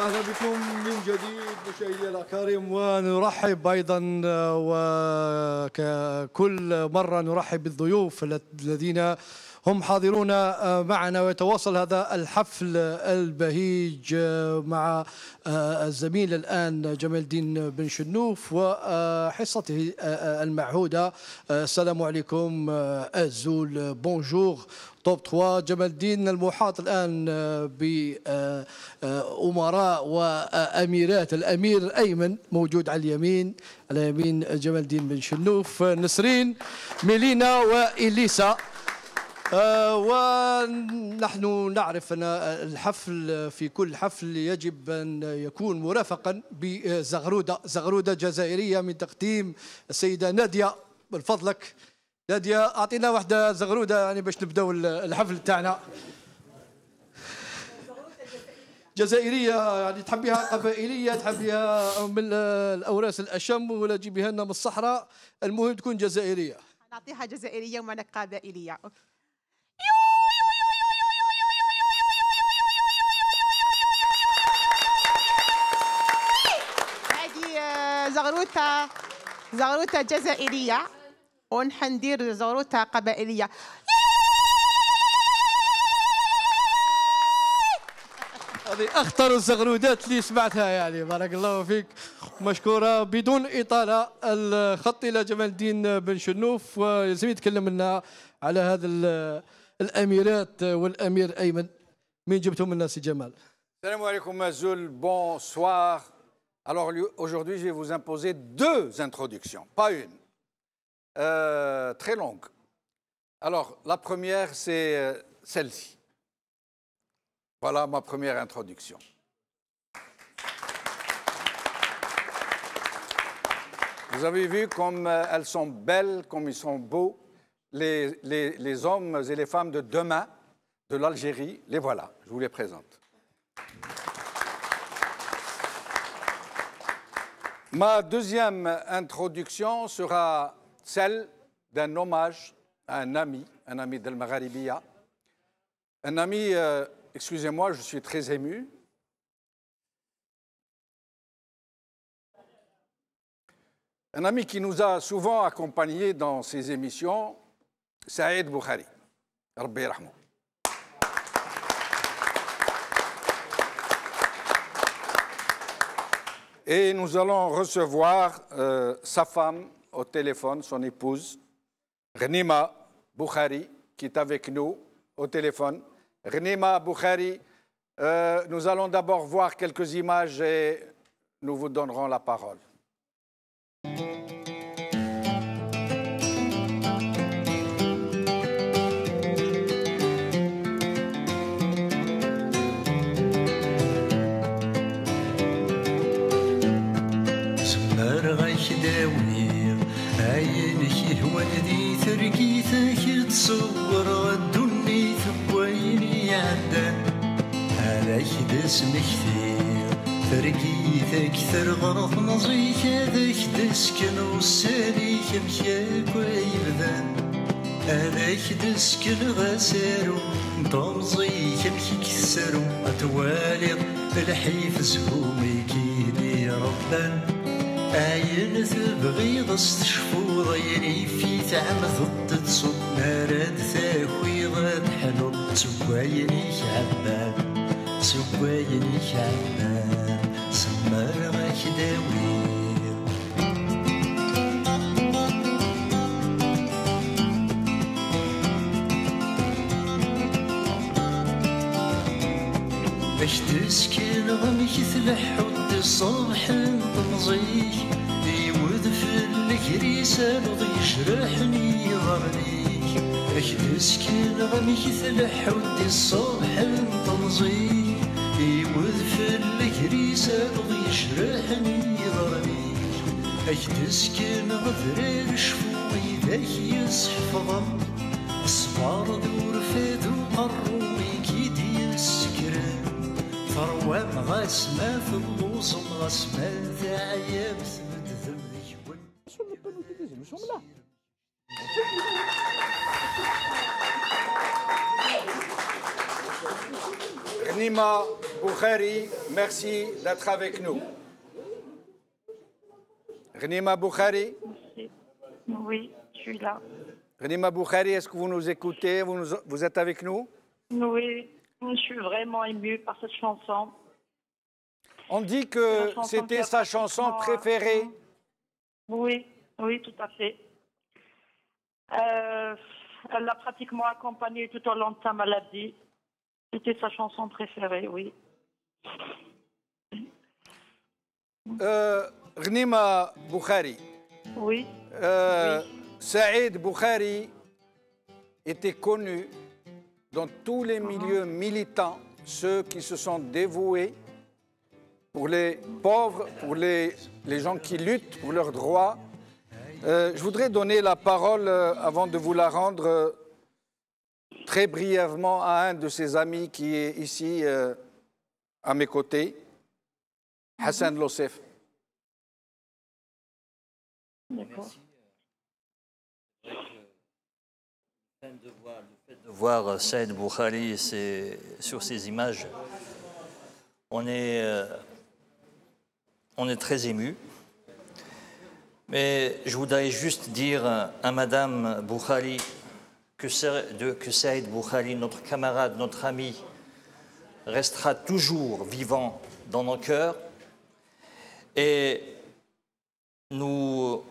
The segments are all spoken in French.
أهلا بكم من جديد مشاهدينا الأكارم، ونرحب أيضا وككل مرة نرحب بالضيوف الذين هم حاضرون معنا، ويتواصل هذا الحفل البهيج مع الزميل الآن جمال الدين بن شنوف وحصته المعهودة. السلام عليكم أزول بونجور توب 3 جمال الدين، المحاط الآن بأمراء وأميرات. الأمير الأيمن موجود على اليمين، على يمين جمال الدين بن شنوف، نسرين، ميلينا وإليسا. ونحن نعرف أن الحفل في كل حفل يجب أن يكون مرافقا بزغرودة جزائرية من تقديم السيدة نادية. من فضلك نادية أعطينا واحدة زغرودة يعني باش نبداو الحفل تاعنا. جزائرية يعني تحبيها قبائلية، تحبيها من الأوراس الأشم، ولا تجيبيها لنا من الصحراء، المهم تكون جزائرية. نعطيها جزائرية ومعنا قبائلية. هذه زغروتة جزائرية، ونحندير زغروتة قبائلية. هذه أخطر الزغرودات اللي سمعتها، يعني بارك الله فيك، مشكورة. بدون إطالة الخط إلى جمال الدين بن شنوف، ويزيد يتكلم لنا على هذا الأميرات والأمير أيمن. مين جبتهم لنا سي جمال؟ السلام عليكم Azul, bonsoir. Alors aujourd'hui je vais vous imposer deux introductions, pas une, très longue. Alors la première c'est celle-ci. Voilà ma première introduction. Vous avez vu comme elles sont belles, comme ils sont beaux, les hommes et les femmes de demain de l'Algérie, les voilà, je vous les présente. Ma deuxième introduction sera celle d'un hommage à un ami d'El Magharibiya, un ami, excusez-moi, je suis très ému. Un ami qui nous a souvent accompagnés dans ses émissions, Saïd Boukhari, Rabbi Rahmou. Et nous allons recevoir sa femme au téléphone, son épouse, Ghnima Boukhari, qui est avec nous au téléphone. Ghnima Boukhari, nous allons d'abord voir quelques images et nous vous donnerons la parole. عينك ولدي ترقيتك تصور الدنيا ثويني عدن عليك دسم كثير ترقيتك ترغرف نظيك ذاك دسكن وساليك مشاك ويبذن عليك دسكن غسارو طمزيك مشي كسرو أتوالق الحيف زهومي كيدي ربان عين تبغي تشفو ضيني في تعمد تصب نارد ثاوي غاد حلو سوايني شعبان سوايني شعبان سمر غاك داوير باش تسكن غمك تلحد الصبح طمزيك يود في الكريسة وضي يجرحني ضرنيك باش تسكن غمك تلحد الصبح طمزيك يود في الكريسة وضي يجرحني ضرنيك باش تسكن غفرير شفوي ذاك يسحفظم الصبار دور فات وقروي كيدي السكران ثروة غاسمة في اللوصم غاسمة ذاعية بثمد ذمك شو مطلوب تديزم شو ملا Nima Boukhari, merci d'être avec nous. Ghnima Boukhari. Oui, je suis là. Ghnima Boukhari, est-ce que vous nous écoutez? Vous êtes avec nous? Oui, je suis vraiment émue par cette chanson. On dit que c'était sa chanson préférée. Oui, oui, tout à fait. Elle l'a pratiquement accompagnée tout au long de sa maladie. C'était sa chanson préférée, oui. Ghnima Boukhari. Oui. Saïd Boukhari était connu dans tous les milieux militants, ceux qui se sont dévoués pour les pauvres, pour les gens qui luttent pour leurs droits. Je voudrais donner la parole, avant de vous la rendre, très brièvement à un de ses amis qui est ici à mes côtés, Hassan Lossef. D'accord. Le fait de voir Saïd Boukhari sur ces images, on est très ému. Mais je voudrais juste dire à Madame Boukhari que Saïd Boukhari, notre camarade, notre ami, restera toujours vivant dans nos cœurs. Et nous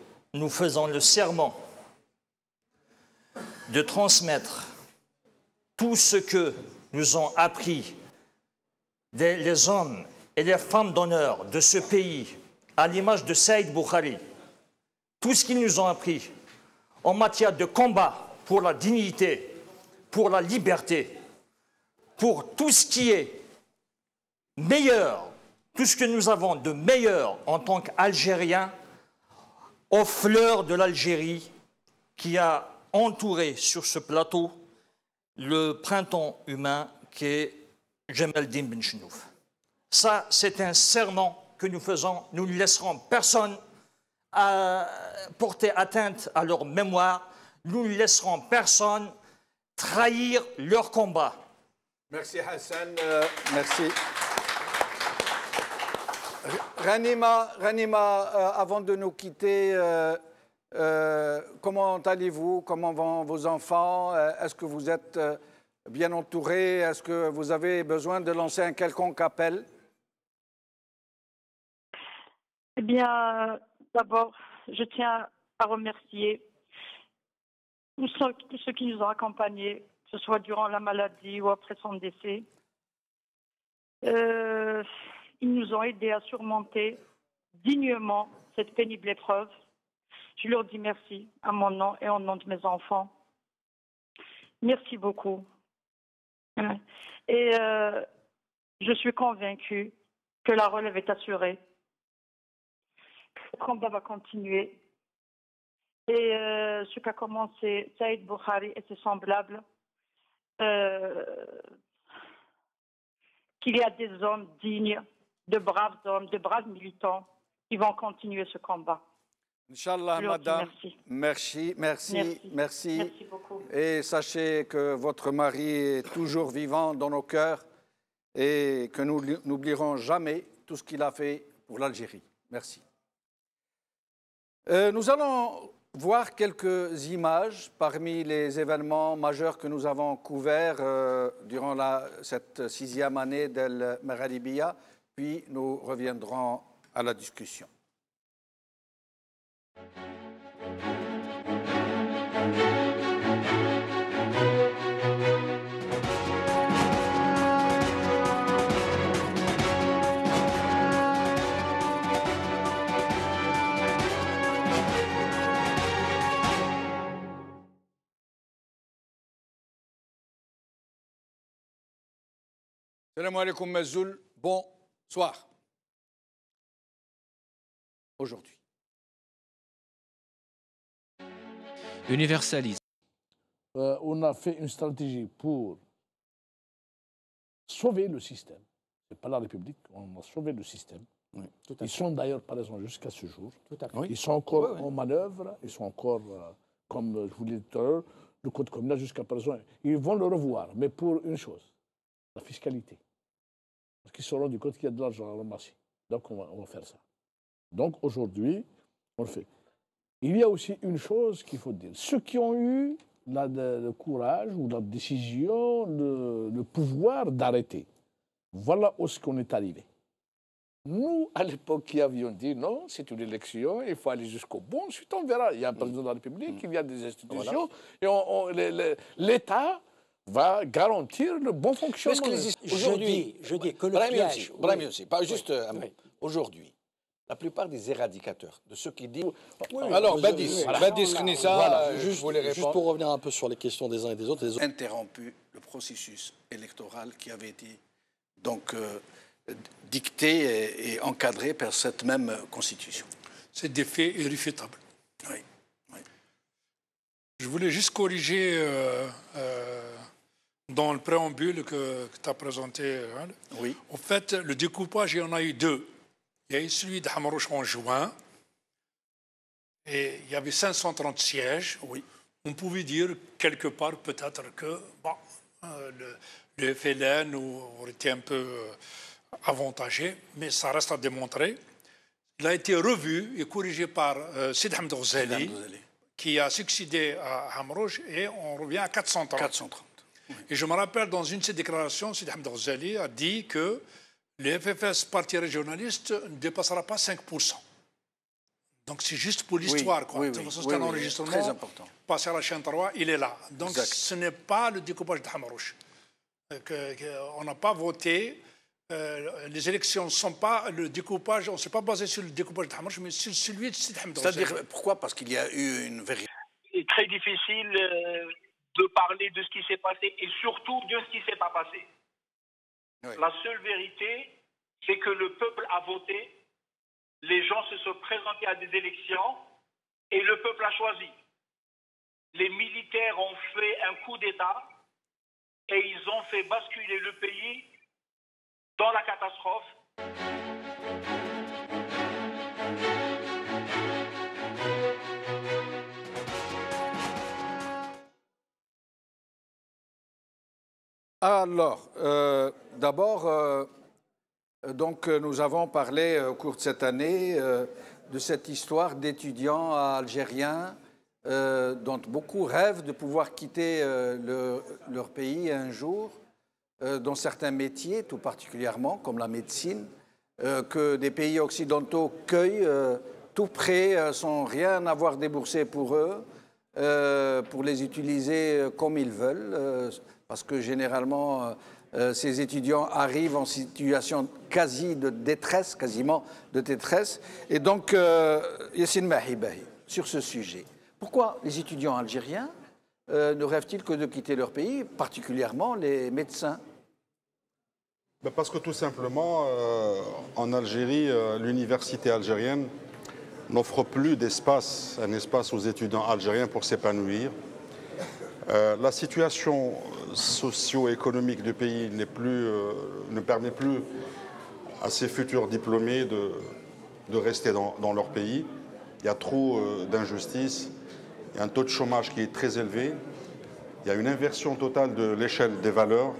faisons le serment de transmettre tout ce que nous ont appris les hommes et les femmes d'honneur de ce pays, à l'image de Saïd Boukhari, tout ce qu'ils nous ont appris en matière de combat pour la dignité, pour la liberté, pour tout ce qui est meilleur, tout ce que nous avons de meilleur en tant qu'Algériens, aux fleurs de l'Algérie qui a entouré sur ce plateau le printemps humain qui est Jemal el-Din Ben Chenouf. Ça, c'est un serment que nous faisons. Nous ne laisserons personne porter atteinte à leur mémoire. Nous ne laisserons personne trahir leur combat. Merci Hassan, merci. Ghanima, avant de nous quitter, comment allez-vous? Comment vont vos enfants? Est-ce que vous êtes bien entourés? Est-ce que vous avez besoin de lancer un quelconque appel? Eh bien, d'abord, je tiens à remercier tous ceux qui nous ont accompagnés, que ce soit durant la maladie ou après son décès. Ils nous ont aidés à surmonter dignement cette pénible épreuve. Je leur dis merci à mon nom et au nom de mes enfants. Merci beaucoup. Et je suis convaincue que la relève est assurée. Le combat va continuer. Et ce qu'a commencé Saïd Boukhari et ses semblables, qu'il y a des hommes dignes, de braves hommes, de braves militants qui vont continuer ce combat. Inch'Allah, madame. Merci. Merci beaucoup. Et sachez que votre mari est toujours vivant dans nos cœurs et que nous n'oublierons jamais tout ce qu'il a fait pour l'Algérie. Merci. Nous allons voir quelques images parmi les événements majeurs que nous avons couverts durant cette 6e année d'El Magharibiya, puis nous reviendrons à la discussion. Salam alaikum Mazoul, bonsoir. Aujourd'hui. Universalisme. On a fait une stratégie pour sauver le système. Ce n'est pas la République, on a sauvé le système. Oui, ils sont d'ailleurs, par exemple, jusqu'à ce jour. Tout à fait. Ils sont encore en manœuvre, ils sont encore, comme je vous l'ai dit tout à l'heure, le code communal jusqu'à présent. Ils vont le revoir, mais pour une chose, la fiscalité. Parce qu'ils se sont rendus compte qu'il y a de l'argent à ramasser. Donc, on va faire ça. Donc, aujourd'hui, on le fait. Il y a aussi une chose qu'il faut dire. Ceux qui ont eu le courage ou la décision, le pouvoir d'arrêter, voilà où est-ce qu'on est arrivé. Nous, à l'époque, qui avions dit non, c'est une élection, il faut aller jusqu'au bout. Ensuite, on verra. Il y a un président de la République, il y a des institutions, et l'État va garantir le bon fonctionnement. Je dis que le piège... Brahim aussi, pas juste un mot. Aujourd'hui, la plupart des éradicateurs, de ceux qui disent... Alors, Badis Khnissa, Voilà, je voulais juste répondre. pour revenir un peu sur les questions des uns et des autres. Interrompu le processus électoral qui avait été donc dicté et encadré par cette même Constitution. C'est des faits irréfutables. Oui. Oui. Je voulais juste corriger dans le préambule que tu as présenté. Hein. Oui. En fait, le découpage, il y en a eu deux. Il y a eu celui de Hamarouche en juin, et il y avait 530 sièges. Oui. On pouvait dire quelque part peut-être que bon, le FLN aurait été un peu avantagé, mais ça reste à démontrer. Il a été revu et corrigé par Sid Hamd Ghazali, qui a succédé à Hamarouche, et on revient à 430. 430. Oui. Et je me rappelle, dans une de ses déclarations, Sid Hamd Ghazali a dit que le FFS, parti régionaliste, ne dépassera pas 5%. Donc c'est juste pour l'histoire. Oui, c'est un enregistrement. Très important. Passé à la chaîne 3, il est là. Donc exact. Ce n'est pas le découpage de Hamarouche. On n'a pas voté. Les élections ne sont pas le découpage. On ne s'est pas basé sur le découpage de Hamarouche, mais sur celui de Sid Hamd Ghazali. C'est-à-dire, pourquoi? Parce qu'il y a eu une vérité. C'est très difficile de parler de ce qui s'est passé et surtout de ce qui ne s'est pas passé. Oui. La seule vérité, c'est que le peuple a voté, les gens se sont présentés à des élections et le peuple a choisi. Les militaires ont fait un coup d'État et ils ont fait basculer le pays dans la catastrophe. Alors, d'abord, donc, nous avons parlé au cours de cette année de cette histoire d'étudiants algériens dont beaucoup rêvent de pouvoir quitter leur pays un jour, dans certains métiers tout particulièrement, comme la médecine, que des pays occidentaux cueillent tout prêts, sans rien avoir déboursé pour eux, pour les utiliser comme ils veulent, parce que généralement, ces étudiants arrivent en situation quasi de détresse, quasiment de détresse. Et donc, Yassine Mahibahi, sur ce sujet, pourquoi les étudiants algériens ne rêvent-ils que de quitter leur pays, particulièrement les médecins? Parce que tout simplement, en Algérie, l'université algérienne n'offre plus d'espace, un espace aux étudiants algériens pour s'épanouir. La situation socio-économique du pays ne permet plus à ces futurs diplômés de rester dans leur pays. Il y a trop d'injustice, il y a un taux de chômage qui est très élevé, il y a une inversion totale de l'échelle des valeurs.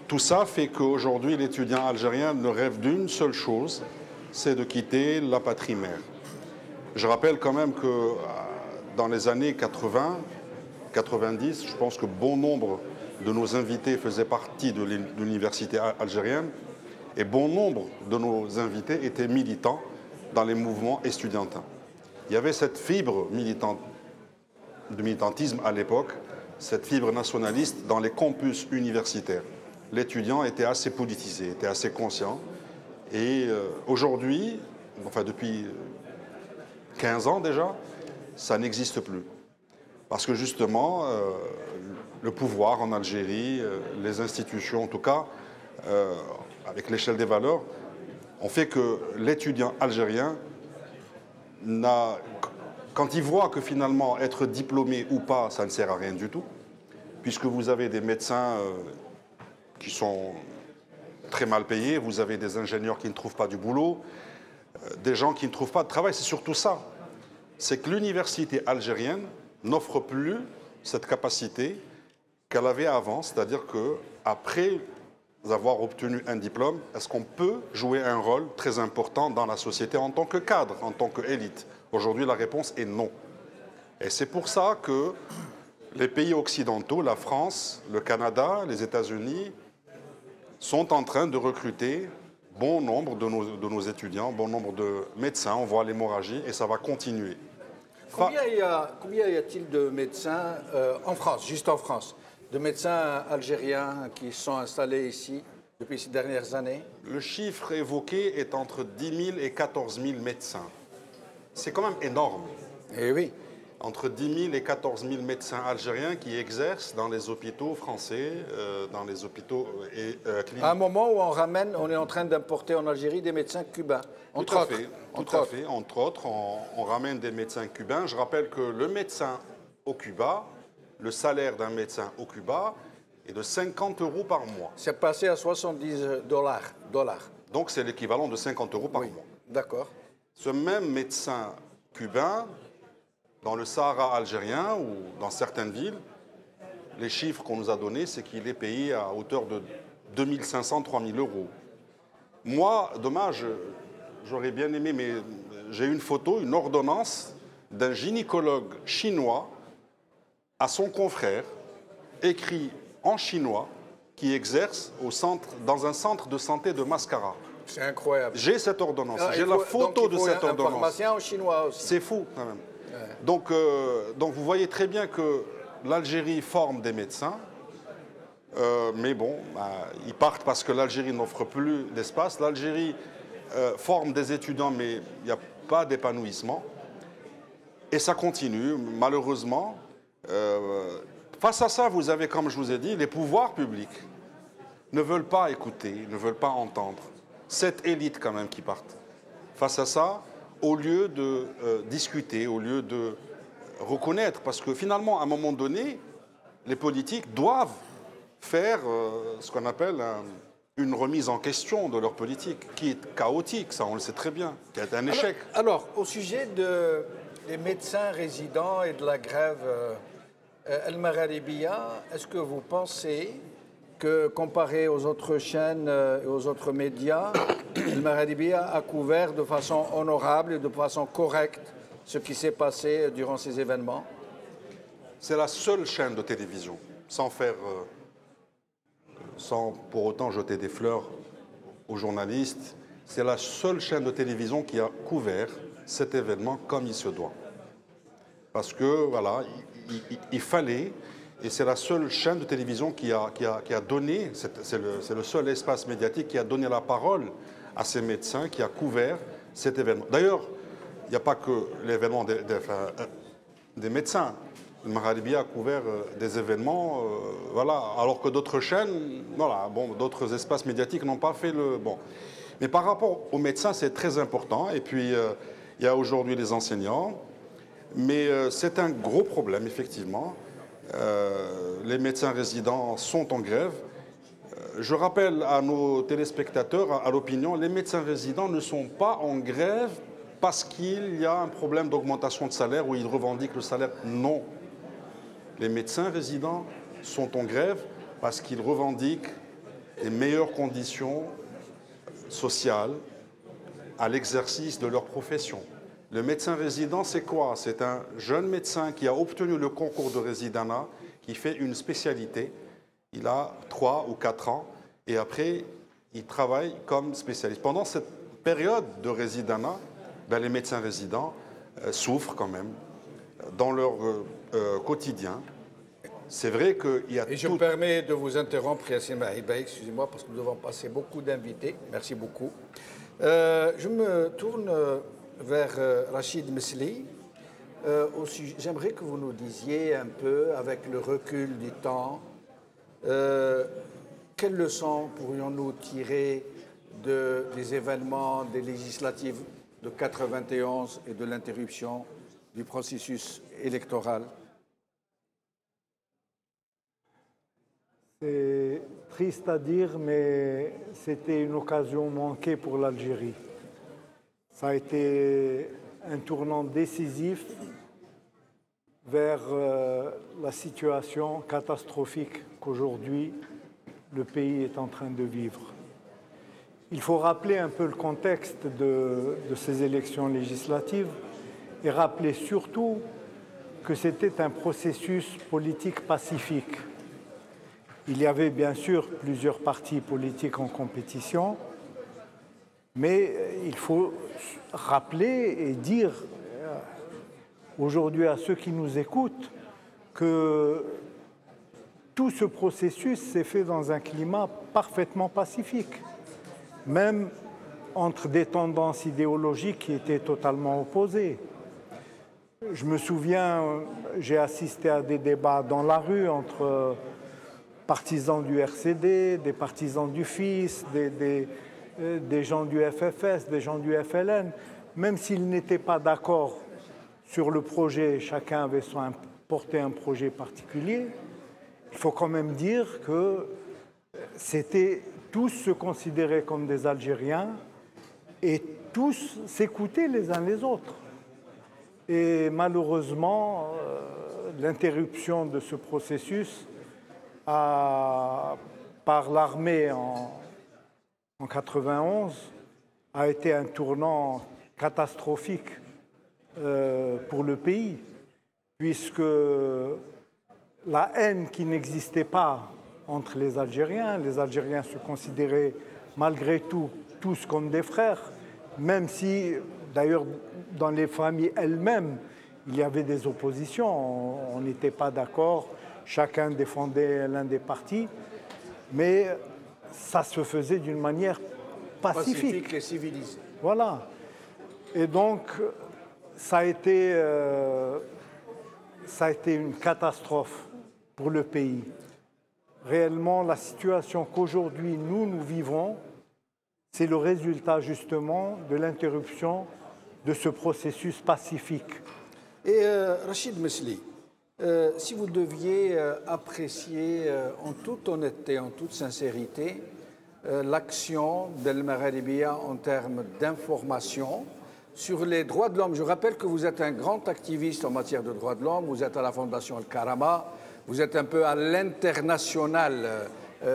Tout ça fait qu'aujourd'hui, l'étudiant algérien ne rêve d'une seule chose, c'est de quitter la patrie mère. Je rappelle quand même que dans les années 80, 90, je pense que bon nombre de nos invités faisaient partie de l'université algérienne et bon nombre de nos invités étaient militants dans les mouvements estudiantins. Il y avait cette fibre de militantisme à l'époque, cette fibre nationaliste dans les campus universitaires. L'étudiant était assez politisé, était assez conscient. Et aujourd'hui, enfin depuis 15 ans déjà, ça n'existe plus. Parce que justement, le pouvoir en Algérie, les institutions en tout cas, avec l'échelle des valeurs, ont fait que l'étudiant algérien, quand il voit que finalement être diplômé ou pas, ça ne sert à rien du tout, puisque vous avez des médecins qui sont très mal payés, vous avez des ingénieurs qui ne trouvent pas du boulot, des gens qui ne trouvent pas de travail, c'est surtout ça. C'est que l'université algérienne n'offre plus cette capacité qu'elle avait avant, c'est-à-dire qu'après avoir obtenu un diplôme, est-ce qu'on peut jouer un rôle très important dans la société en tant que cadre, en tant qu'élite? Aujourd'hui, la réponse est non. Et c'est pour ça que les pays occidentaux, la France, le Canada, les États-Unis, sont en train de recruter bon nombre de nos étudiants, bon nombre de médecins. On voit l'hémorragie et ça va continuer. Combien y a-t-il de médecins en France, juste en France, de médecins algériens qui sont installés ici depuis ces dernières années? Le chiffre évoqué est entre 10 000 et 14 000 médecins. C'est quand même énorme. Eh oui. Entre 10 000 et 14 000 médecins algériens qui exercent dans les hôpitaux français, dans les hôpitaux cliniques. À un moment où on est en train d'importer en Algérie des médecins cubains, Tout à fait. Entre autres, on ramène des médecins cubains. Je rappelle que le médecin au Cuba, le salaire d'un médecin au Cuba est de 50 € par mois. C'est passé à 70 dollars. Donc c'est l'équivalent de 50 € par mois. D'accord. Ce même médecin cubain, dans le Sahara algérien ou dans certaines villes, les chiffres qu'on nous a donnés, c'est qu'il est payé à hauteur de 2500 – 3000 €. Moi, dommage, j'aurais bien aimé, mais j'ai une photo, une ordonnance d'un gynécologue chinois à son confrère, écrit en chinois, qui exerce dans un centre de santé de Mascara. C'est incroyable. J'ai cette ordonnance, j'ai la photo de cette ordonnance. Un pharmacien en chinois aussi. C'est fou quand même. Donc vous voyez très bien que l'Algérie forme des médecins, mais bon, ils partent parce que l'Algérie n'offre plus d'espace. L'Algérie forme des étudiants, mais il n'y a pas d'épanouissement. Et ça continue, malheureusement. Face à ça, vous avez, comme je vous ai dit, les pouvoirs publics ne veulent pas écouter, ne veulent pas entendre. Cette élite quand même qui part. Face à ça, au lieu de discuter, au lieu de reconnaître, parce que finalement, à un moment donné, les politiques doivent faire ce qu'on appelle une remise en question de leur politique, qui est chaotique, ça on le sait très bien, qui est un échec. Alors, au sujet des médecins résidents et de la grève El-Magharibiya, est-ce que vous pensez que, comparé aux autres chaînes et aux autres médias, El-Magharibiya a couvert de façon honorable et de façon correcte ce qui s'est passé durant ces événements? C'est la seule chaîne de télévision, sans pour autant jeter des fleurs aux journalistes, c'est la seule chaîne de télévision qui a couvert cet événement comme il se doit. Parce que, voilà, il fallait, et c'est la seule chaîne de télévision qui a donné, c'est le seul espace médiatique qui a donné la parole à ces médecins, qui a couvert cet événement. D'ailleurs, il n'y a pas que l'événement des médecins. Le Magharibiya a couvert des événements, voilà, alors que d'autres chaînes, voilà, bon, d'autres espaces médiatiques n'ont pas fait le bon. Mais par rapport aux médecins, c'est très important. Et puis, il y a aujourd'hui les enseignants. Mais c'est un gros problème, effectivement. Les médecins résidents sont en grève. Je rappelle à nos téléspectateurs, à l'opinion, les médecins résidents ne sont pas en grève parce qu'il y a un problème d'augmentation de salaire ou ils revendiquent le salaire. Non. Les médecins résidents sont en grève parce qu'ils revendiquent les meilleures conditions sociales à l'exercice de leur profession. Le médecin résident, c'est quoi? C'est un jeune médecin qui a obtenu le concours de résidanat, qui fait une spécialité. Il a 3 ou 4 ans et après, il travaille comme spécialiste. Pendant cette période de résidanat, les médecins résidents souffrent quand même dans leur quotidien. C'est vrai qu'il y a... Et je me permets de vous interrompre, Yassine Mahiba, excusez-moi, parce que nous devons passer beaucoup d'invités. Merci beaucoup. Je me tourne vers Rachid Mesli. J'aimerais que vous nous disiez un peu, avec le recul du temps, quelles leçons pourrions-nous tirer des événements des législatives de 91 et de l'interruption du processus électoral? C'est triste à dire, mais c'était une occasion manquée pour l'Algérie. Ça a été un tournant décisif vers la situation catastrophique qu'aujourd'hui le pays est en train de vivre. Il faut rappeler un peu le contexte de ces élections législatives et rappeler surtout que c'était un processus politique pacifique. Il y avait bien sûr plusieurs partis politiques en compétition, mais il faut rappeler et dire aujourd'hui à ceux qui nous écoutent que tout ce processus s'est fait dans un climat parfaitement pacifique, même entre des tendances idéologiques qui étaient totalement opposées. Je me souviens, j'ai assisté à des débats dans la rue entre partisans du RCD, des partisans du FIS, des gens du FFS, des gens du FLN. Même s'ils n'étaient pas d'accord sur le projet, chacun avait porté un projet particulier, il faut quand même dire que tous se considéraient comme des Algériens et tous s'écoutaient les uns les autres. Et malheureusement, l'interruption de ce processus par l'armée en 1991 a été un tournant catastrophique pour le pays, puisque la haine qui n'existait pas entre les Algériens se considéraient malgré tout tous comme des frères, même si d'ailleurs dans les familles elles-mêmes il y avait des oppositions, on n'était pas d'accord, chacun défendait l'un des partis, mais ça se faisait d'une manière pacifique et civilisée. Voilà. Et donc ça a été une catastrophe pour le pays. Réellement, la situation qu'aujourd'hui nous vivons, c'est le résultat justement de l'interruption de ce processus pacifique. Et Rachid Mesli, si vous deviez apprécier en toute honnêteté, en toute sincérité, l'action d'El Magharibia en termes d'information sur les droits de l'homme. Je rappelle que vous êtes un grand activiste en matière de droits de l'homme, vous êtes à la Fondation Al-Karama, vous êtes un peu à l'international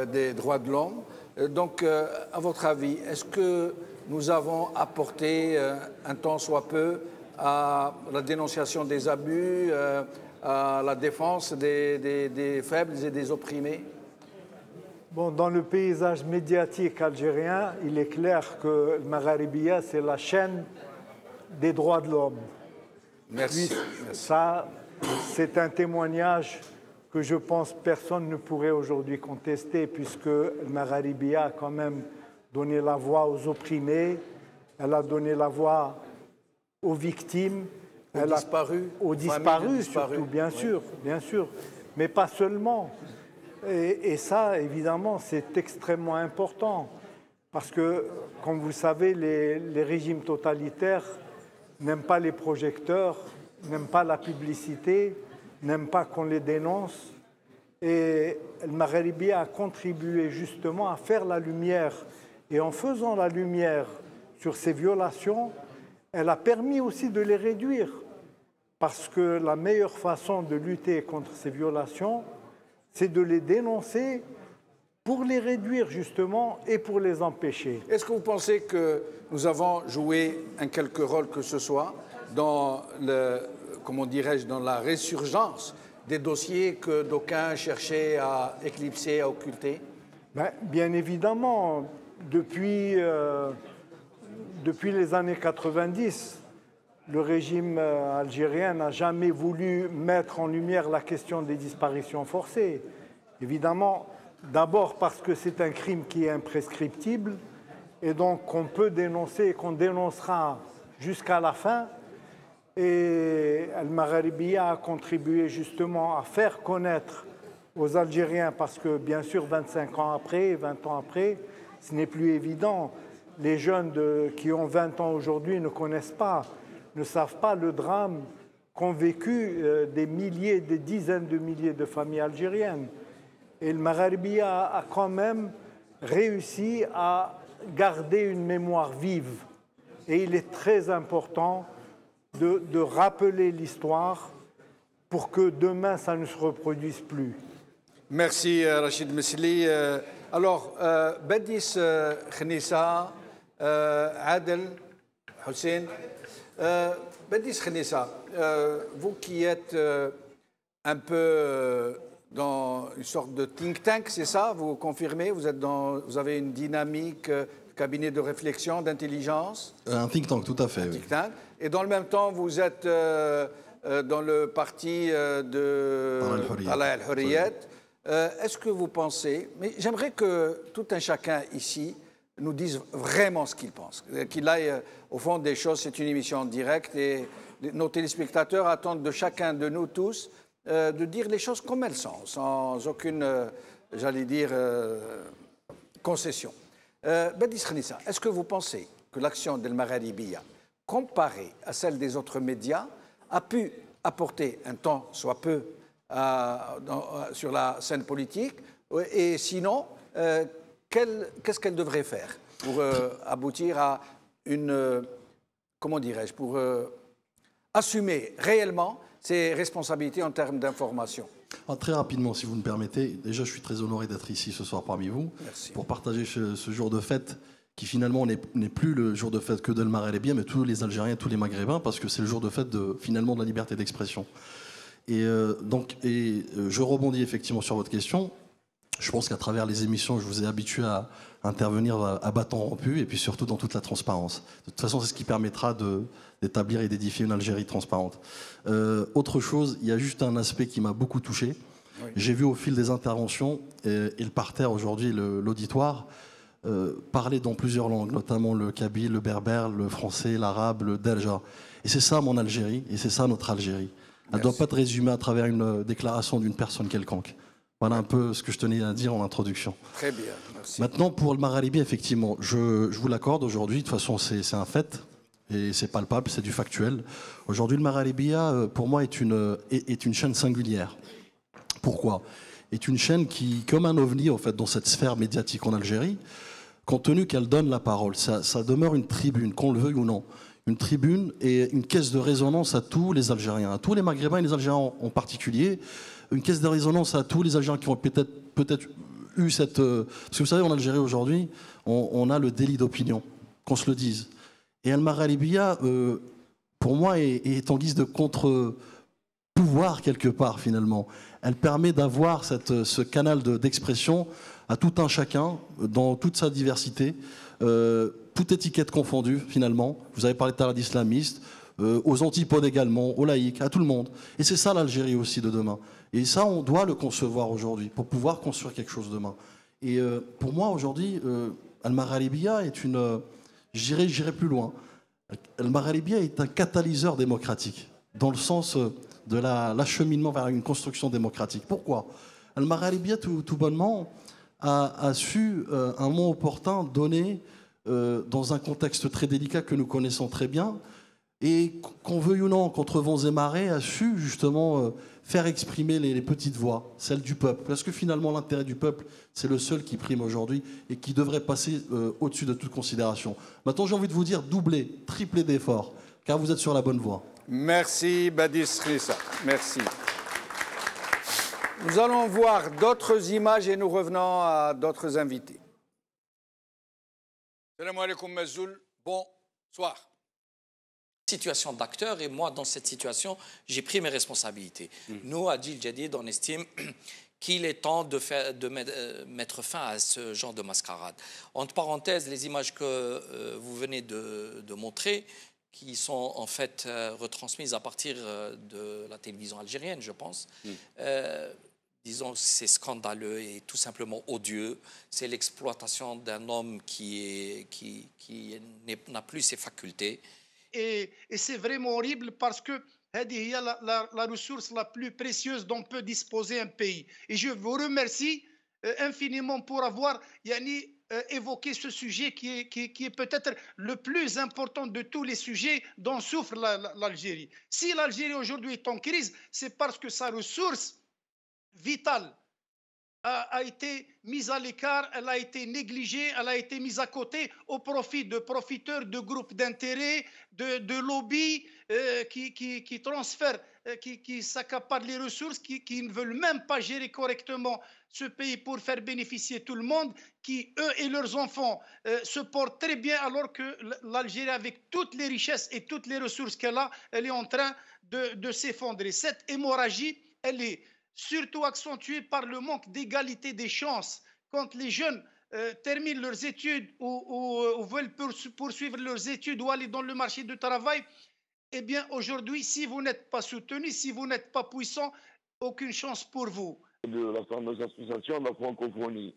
des droits de l'homme. Donc, à votre avis, est-ce que nous avons apporté un tant soit peu à la dénonciation des abus, à la défense des faibles et des opprimés? Bon, dans le paysage médiatique algérien, il est clair que le Magharibia, c'est la chaîne des droits de l'homme. Merci. Ça, c'est un témoignage que je pense personne ne pourrait aujourd'hui contester, puisque le Magharibia a quand même donné la voix aux opprimés, elle a donné la voix aux victimes, aux disparus surtout, bien sûr, mais pas seulement. Et ça, évidemment, c'est extrêmement important, parce que, comme vous savez, les régimes totalitaires n'aiment pas les projecteurs, n'aiment pas la publicité, n'aiment pas qu'on les dénonce. Et le Magharibia a contribué justement à faire la lumière. Et en faisant la lumière sur ces violations, elle a permis aussi de les réduire. Parce que la meilleure façon de lutter contre ces violations, c'est de les dénoncer pour les réduire justement et pour les empêcher. Est-ce que vous pensez que nous avons joué un quelque rôle que ce soit dans dans la résurgence des dossiers que d'aucuns cherchaient à éclipser, à occulter? Bien évidemment, depuis les années 90, le régime algérien n'a jamais voulu mettre en lumière la question des disparitions forcées. Évidemment, d'abord parce que c'est un crime qui est imprescriptible et donc qu'on peut dénoncer et qu'on dénoncera jusqu'à la fin. Et Al Magharibia a contribué justement à faire connaître aux Algériens, parce que bien sûr 25 ans après, 20 ans après, ce n'est plus évident. Les jeunes qui ont 20 ans aujourd'hui ne connaissent pas, ne savent pas le drame qu'ont vécu des milliers, des dizaines de milliers de familles algériennes. Et le Magharibia a quand même réussi à garder une mémoire vive. Et il est très important de rappeler l'histoire pour que demain, ça ne se reproduise plus. Merci Rachid Mesli. Alors, Badis Khnissa, Adel, Hussein. Badis Khnissa, vous qui êtes un peu dans une sorte de think tank, c'est ça? Vous confirmez? Vous avez une dynamique, cabinet de réflexion, d'intelligence? Un think tank, tout à fait. Un think tank. Et dans le même temps, vous êtes dans le parti de Talaa al-Hurriyat. Est-ce que vous pensez, mais j'aimerais que tout un chacun ici nous dise vraiment ce qu'il pense, qu'il aille au fond des choses. C'est une émission en direct et nos téléspectateurs attendent de chacun de nous tous de dire les choses comme elles sont, sans aucune, j'allais dire, concession. Badis Khnissa, est-ce que vous pensez que l'action d'El Magharibiya, comparée à celle des autres médias, a pu apporter un temps soit peu sur la scène politique? Et sinon, qu'est-ce qu'elle devrait faire pour aboutir à une, comment dirais-je, pour assumer réellement ses responsabilités en termes d'information? Très rapidement, si vous me permettez, déjà je suis très honoré d'être ici ce soir parmi vous. Merci. Pour partager ce jour de fête qui finalement n'est plus le jour de fête que d'El Magharibiya, mais tous les Algériens, tous les Maghrébins, parce que c'est le jour de fête finalement de la liberté d'expression. Et je rebondis effectivement sur votre question. Je pense qu'à travers les émissions, je vous ai habitué à intervenir à bâton rompu et puis surtout dans toute la transparence. De toute façon, c'est ce qui permettra d'établir et d'édifier une Algérie transparente. Autre chose, il y a juste un aspect qui m'a beaucoup touché. Oui. J'ai vu au fil des interventions et le parterre aujourd'hui, l'auditoire, parler dans plusieurs langues, notamment le kabyle, le berbère, le français, l'arabe, le delja. Et c'est ça mon Algérie, et c'est ça notre Algérie. Elle ne doit pas être résumée à travers une déclaration d'une personne quelconque. Voilà un peu ce que je tenais à dire en introduction. Très bien, merci. Maintenant, pour le Magharibi, effectivement, je vous l'accorde aujourd'hui. De toute façon, c'est un fait et c'est palpable, c'est du factuel. Aujourd'hui, le Magharibiya, pour moi, est une chaîne singulière. Pourquoi? Est une chaîne qui, comme un ovni, en fait, dans cette sphère médiatique en Algérie, compte tenu qu'elle donne la parole, ça demeure une tribune, qu'on le veuille ou non. Une tribune et une caisse de résonance à tous les Algériens, à tous les Maghrébins et les Algériens en particulier. Une caisse de résonance à tous les Algériens qui ont peut-être eu cette... Parce que vous savez, en Algérie aujourd'hui, on a le délit d'opinion, qu'on se le dise. Et El Magharibiya, pour moi, est en guise de contre-pouvoir quelque part, finalement. Elle permet d'avoir ce canal d'expression à tout un chacun, dans toute sa diversité, toute étiquette confondue, finalement. Vous avez parlé tout à l'heure d'islamistes, aux antipodes également, aux laïcs, à tout le monde. Et c'est ça l'Algérie aussi de demain. Et ça, on doit le concevoir aujourd'hui pour pouvoir construire quelque chose demain. Et pour moi, aujourd'hui, El Magharibiya est une... J'irai plus loin. El Magharibiya est un catalyseur démocratique, dans le sens de l'acheminement vers une construction démocratique. Pourquoi? El Magharibiya, tout bonnement, a su, un moment opportun, donner, dans un contexte très délicat que nous connaissons très bien, et qu'on veuille ou non, contre vents et marées, a su justement faire exprimer les petites voix, celles du peuple. Parce que finalement, l'intérêt du peuple, c'est le seul qui prime aujourd'hui et qui devrait passer au-dessus de toute considération. Maintenant, j'ai envie de vous dire doubler, tripler d'efforts, car vous êtes sur la bonne voie. Merci, Badis Khnissa. Merci. Nous allons voir d'autres images et nous revenons à d'autres invités. Salam alaikum, Mazoul. Bonsoir. Situation d'acteur et moi dans cette situation j'ai pris mes responsabilités. Nous à Djil Jadid on estime qu'il est temps de mettre fin à ce genre de mascarade. Entre parenthèses, les images que vous venez de montrer qui sont en fait retransmises à partir de la télévision algérienne, je pense. Disons que c'est scandaleux et tout simplement odieux. C'est l'exploitation d'un homme qui n'a plus ses facultés. Et c'est vraiment horrible parce que c'est la ressource la plus précieuse dont peut disposer un pays. Et je vous remercie infiniment pour avoir évoqué ce sujet qui est peut-être le plus important de tous les sujets dont souffre l'Algérie. Si l'Algérie aujourd'hui est en crise, c'est parce que sa ressource vitale a été mise à l'écart, elle a été négligée, elle a été mise à côté au profit de profiteurs, de groupes d'intérêt, de lobbies qui transfèrent qui s'accaparent les ressources, qui ne veulent même pas gérer correctement ce pays pour faire bénéficier tout le monde, qui, eux et leurs enfants, se portent très bien, alors que l'Algérie, avec toutes les richesses et toutes les ressources qu'elle a, elle est en train de s'effondrer. Cette hémorragie, elle est surtout accentuée par le manque d'égalité des chances. Quand les jeunes terminent leurs études ou veulent poursuivre leurs études ou aller dans le marché du travail, eh bien, aujourd'hui, si vous n'êtes pas soutenu, si vous n'êtes pas puissant, aucune chance pour vous. De la fameuse association de la francophonie.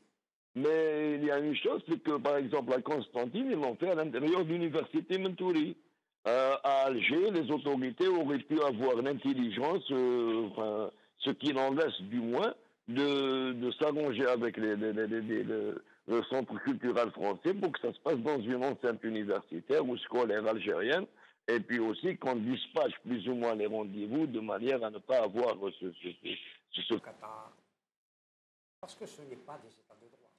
Mais il y a une chose, c'est que, par exemple, à Constantine, ils l'ont fait à l'intérieur de l'université Mentouri. À Alger, les autorités auraient pu avoir l'intelligence, ce qui en laisse du moins, de s'arranger avec le centre culturel français pour que ça se passe dans une enceinte universitaire ou scolaire algérienne, et puis aussi qu'on dispatche plus ou moins les rendez-vous de manière à ne pas avoir ce Qatar. Parce que ce n'est pas des États de droit.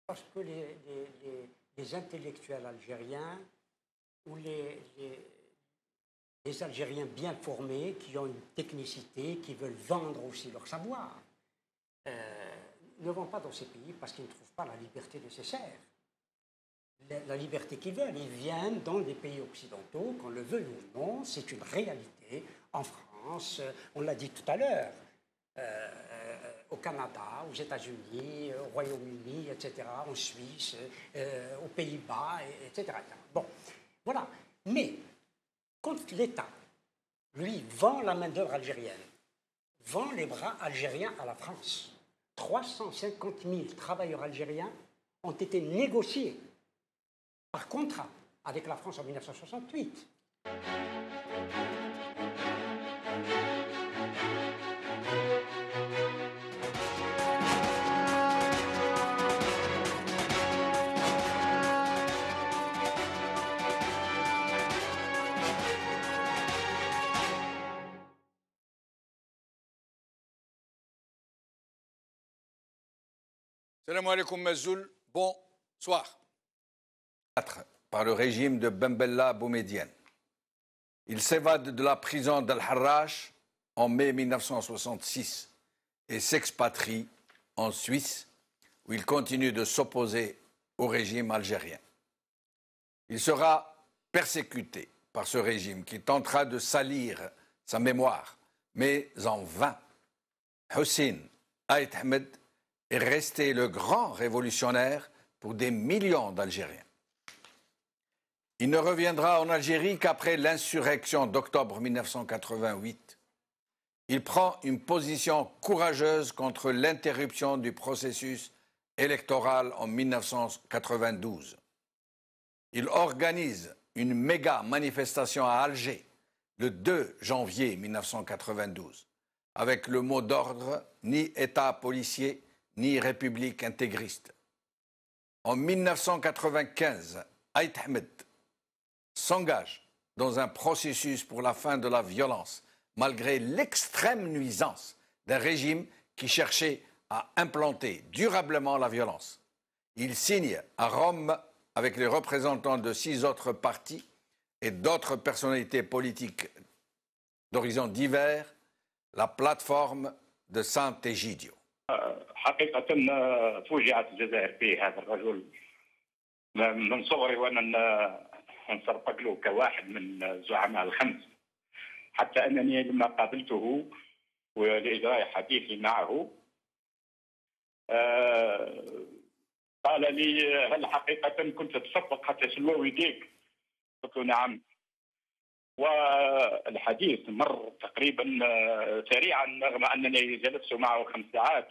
Parce que les intellectuels algériens ou les Algériens bien formés, qui ont une technicité, qui veulent vendre aussi leur savoir, ne vont pas dans ces pays parce qu'ils ne trouvent pas la liberté nécessaire. La liberté qu'ils veulent, ils viennent dans des pays occidentaux, qu'on le veuille ou non, c'est une réalité. En France, on l'a dit tout à l'heure, au Canada, aux États-Unis, au Royaume-Uni, etc., en Suisse, aux Pays-Bas, etc. Bon, voilà. Mais quand l'État, lui, vend la main-d'œuvre algérienne, vend les bras algériens à la France, 350 000 travailleurs algériens ont été négociés par contrat avec la France en 1968. Salam alaikum Mazoul, bonsoir. Par le régime de Ben Bella Boumedienne. Il s'évade de la prison d'Al-Harrach en mai 1966 et s'expatrie en Suisse, où il continue de s'opposer au régime algérien. Il sera persécuté par ce régime qui tentera de salir sa mémoire, mais en vain. Hussein Ait Ahmed est resté le grand révolutionnaire pour des millions d'Algériens. Il ne reviendra en Algérie qu'après l'insurrection d'octobre 1988. Il prend une position courageuse contre l'interruption du processus électoral en 1992. Il organise une méga manifestation à Alger le 2 janvier 1992 avec le mot d'ordre « ni État policier, ni République intégriste ». En 1995, Ait Ahmed s'engage dans un processus pour la fin de la violence, malgré l'extrême nuisance d'un régime qui cherchait à implanter durablement la violence. Il signe à Rome, avec les représentants de 6 autres partis et d'autres personnalités politiques d'horizons divers, la plateforme de Sant'Egidio. حقيقة فوجئت الجزائر بهذا الرجل من صغري وأنا نصرفق له كواحد من الزعماء الخمس، حتى أنني لما قابلته ولإجراء حديثي معه قال لي هل حقيقة كنت تصفق حتى سلوى يديك؟ قلت له نعم. والحديث مر تقريبا سريعا رغم أنني جلست معه 5 ساعات،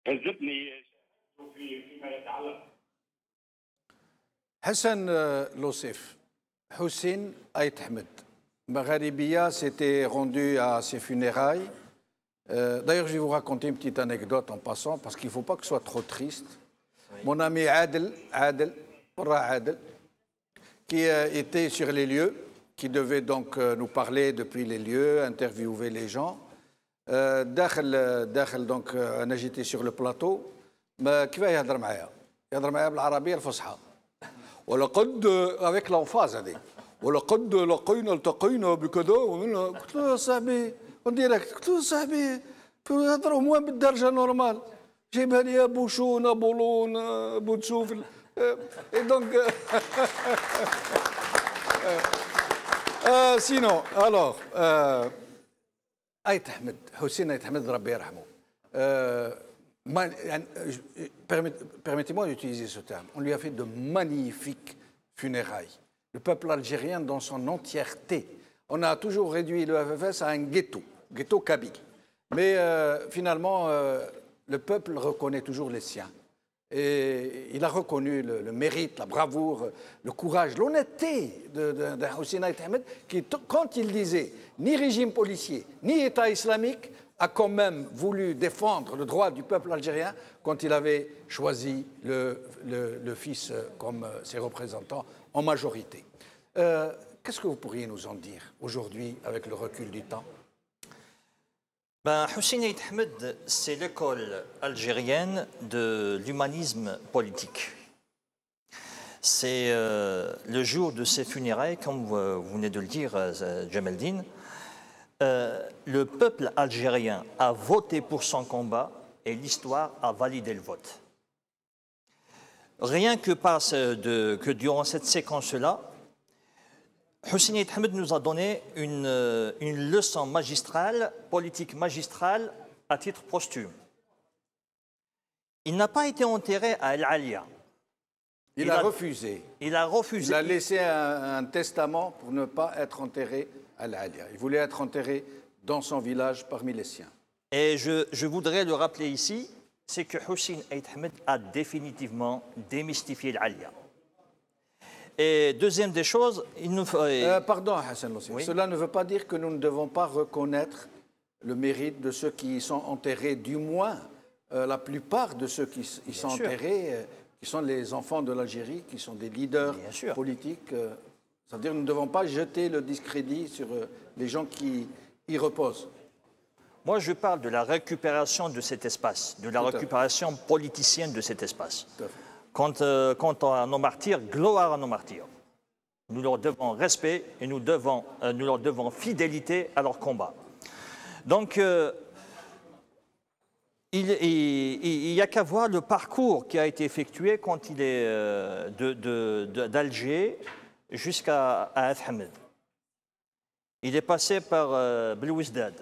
وهزتني فيما يتعلق. Hassan Lossef, Hussein Ait Ahmed, Magharibia s'était rendu à ses funérailles. D'ailleurs, je vais vous raconter une petite anecdote en passant, parce qu'il ne faut pas que ce soit trop triste. Oui. Mon ami Adel, qui était sur les lieux, qui devait donc nous parler depuis les lieux, interviewer les gens. Donc, أنا j'étais sur le plateau. كيف يهضر معايا؟ يهضر معايا بالعربية الفصحى. ولقد avec l'emphase هذه. ولقد لقينا التقينا بكذا ومن قلت له صاحبي اون ديريكت قلت له صاحبي هضروا موان بالدرجه نورمال جايبها لي بوشون بولون بوتشوف اي دونك سينو الوغ ايت احمد حسين ايت احمد ربي يرحمه permettez-moi d'utiliser ce terme. On lui a fait de magnifiques funérailles. Le peuple algérien dans son entièreté. On a toujours réduit le FFS à un ghetto kabyle. Mais finalement, le peuple reconnaît toujours les siens. Et il a reconnu le mérite, la bravoure, le courage, l'honnêteté de Hussein Ait Ahmed, qui, quand il disait ni régime policier, ni État islamique, a quand même voulu défendre le droit du peuple algérien quand il avait choisi le fils comme ses représentants en majorité. Qu'est-ce que vous pourriez nous en dire aujourd'hui avec le recul du temps? Hussein Ait Ahmed, c'est l'école algérienne de l'humanisme politique. C'est le jour de ses funérailles, comme vous venez de le dire, Jamaldine, le peuple algérien a voté pour son combat et l'histoire a validé le vote. Rien que durant cette séquence-là, Hussein Ait Ahmed nous a donné une leçon magistrale, politique magistrale, à titre posthume. Il n'a pas été enterré à El Alia. Il a refusé. Il a refusé. Il a laissé un testament pour ne pas être enterré à El Alia. Il voulait être enterré dans son village parmi les siens. Et je voudrais le rappeler ici, c'est que Hussein Ait Ahmed a définitivement démystifié El Alia. Et deuxième des choses, il nous faut... Pardon, Hassan Lossi. Oui? Cela ne veut pas dire que nous ne devons pas reconnaître le mérite de ceux qui y sont enterrés, du moins la plupart de ceux qui y sont enterrés, qui sont les enfants de l'Algérie, qui sont des leaders politiques. Ça veut dire que nous ne devons pas jeter le discrédit sur les gens qui y reposent. Moi, je parle de la récupération de cet espace, de la récupération politicienne de cet espace. Tout à fait. Quant à nos martyrs, gloire à nos martyrs. Nous leur devons respect et nous leur devons fidélité à leur combat. Donc, il n'y a qu'à voir le parcours qui a été effectué quand il est d'Alger jusqu'à Ait Ahmed. Il est passé par Belouizdad,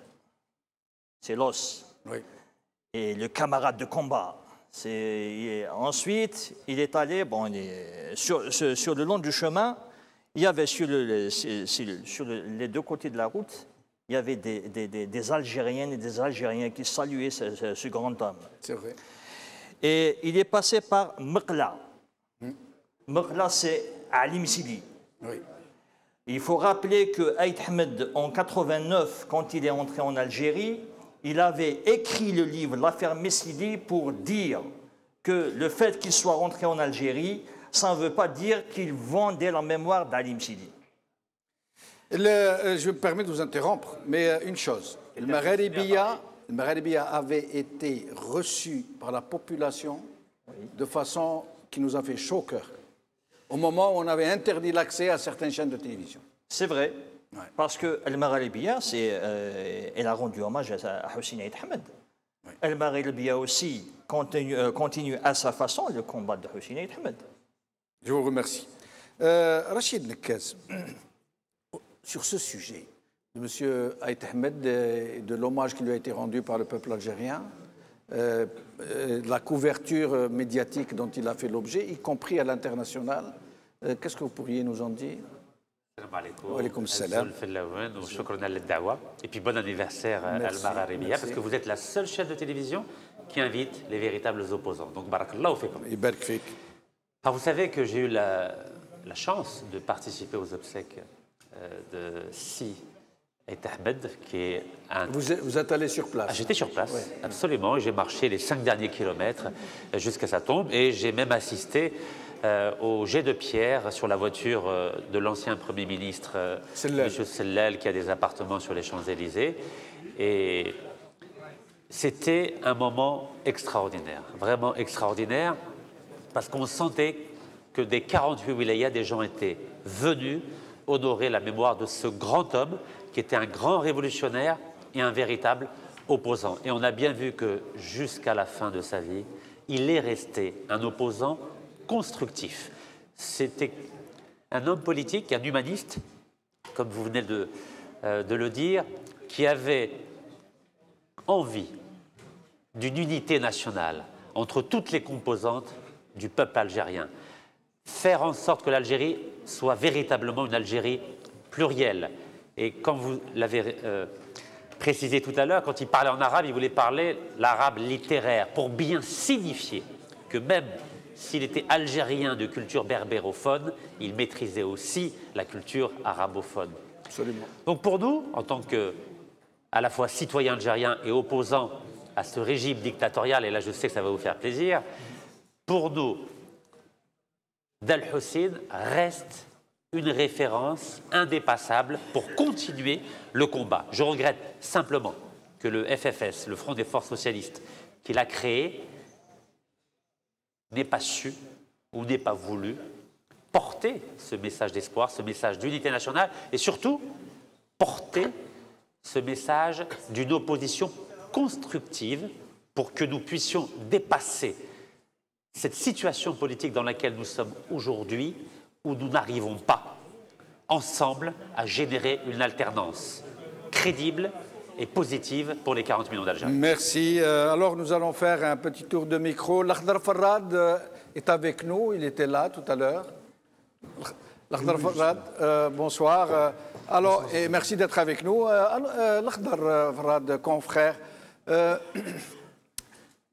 c'est l'os, et le camarade de combat. Ensuite, il est allé, sur le long du chemin, il y avait sur les deux côtés de la route, il y avait des Algériennes et des Algériens qui saluaient ce grand homme. C'est vrai. Et il est passé par Mekla. Mekla, c'est Ali Missili. Oui. Il faut rappeler que Ait Ahmed, en 89, quand il est entré en Algérie, il avait écrit le livre L'affaire Missili pour dire que le fait qu'il soit rentré en Algérie, ça ne veut pas dire qu'il vendait la mémoire d'Ali Missili. Je me permets de vous interrompre, mais une chose. Le Magharibiya avait été reçu par la population de façon qui nous a fait chaud au cœur, au moment où on avait interdit l'accès à certaines chaînes de télévision. C'est vrai. Ouais. Parce que El Magharibiya, elle a rendu hommage à Hussein Ait Ahmed. Ouais. El Magharibiya aussi continue à sa façon le combat de Hussein Ait Ahmed. Je vous remercie. Rachid Nekaz, sur ce sujet de M. Ait Ahmed et de l'hommage qui lui a été rendu par le peuple algérien, la couverture médiatique dont il a fait l'objet, y compris à l'international, qu'est-ce que vous pourriez nous en dire? وعليكم السلام وشكرا للدعوة et puis bon anniversaire à Al Magharibiya parce que vous êtes la seule chaîne de télévision qui invite les véritables opposants. Donc barakallahu fikum. Vous savez que j'ai eu la chance de participer aux obsèques de Si Ait Ahmed, qui est un... Vous êtes allé sur place? J'étais sur place, absolument. J'ai marché les 5 derniers kilomètres jusqu'à sa tombe et j'ai même assisté au jet de pierre sur la voiture de l'ancien Premier ministre, M. Sellal, qui a des appartements sur les Champs-Élysées. Et c'était un moment extraordinaire, vraiment extraordinaire, parce qu'on sentait que des 48 wilayas, des gens étaient venus honorer la mémoire de ce grand homme qui était un grand révolutionnaire et un véritable opposant. Et on a bien vu que jusqu'à la fin de sa vie, il est resté un opposant constructif. C'était un homme politique, un humaniste, comme vous venez de le dire, qui avait envie d'une unité nationale entre toutes les composantes du peuple algérien. Faire en sorte que l'Algérie soit véritablement une Algérie plurielle. Et comme vous l'avez précisé tout à l'heure, quand il parlait en arabe, il voulait parler l'arabe littéraire pour bien signifier que même s'il était algérien de culture berbérophone, il maîtrisait aussi la culture arabophone. Absolument. Donc pour nous, en tant que à la fois citoyen algérien et opposant à ce régime dictatorial, et là je sais que ça va vous faire plaisir, pour nous, Dal Hussein reste une référence indépassable pour continuer le combat. Je regrette simplement que le FFS, le Front des Forces Socialistes, qu'il a créé, n'ait pas su ou n'ait pas voulu porter ce message d'espoir, ce message d'unité nationale et surtout porter ce message d'une opposition constructive pour que nous puissions dépasser cette situation politique dans laquelle nous sommes aujourd'hui, où nous n'arrivons pas ensemble à générer une alternance crédible et positive pour les 40 millions d'Algériens. Merci. Alors nous allons faire un petit tour de micro. L'Akhdar Farhad est avec nous, il était là tout à l'heure. L'Akhdar Farhad, bonsoir. Alors, et merci d'être avec nous. L'Akhdar Farhad, confrère,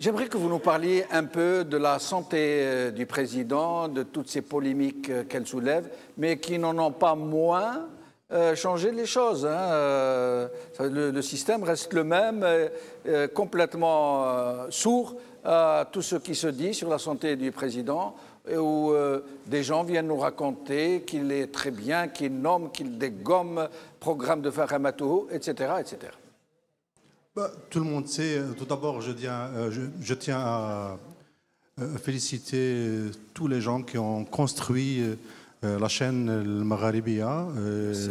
j'aimerais que vous nous parliez un peu de la santé du président, de toutes ces polémiques qu'elle soulève, mais qui n'en ont pas moins changé les choses. Le système reste le même, complètement sourd à tout ce qui se dit sur la santé du président, où des gens viennent nous raconter qu'il est très bien, qu'il nomme, qu'il dégomme, programme de Faramatou, etc., etc. Tout le monde sait. Tout d'abord, je tiens à féliciter tous les gens qui ont construit la chaîne El Magharibia.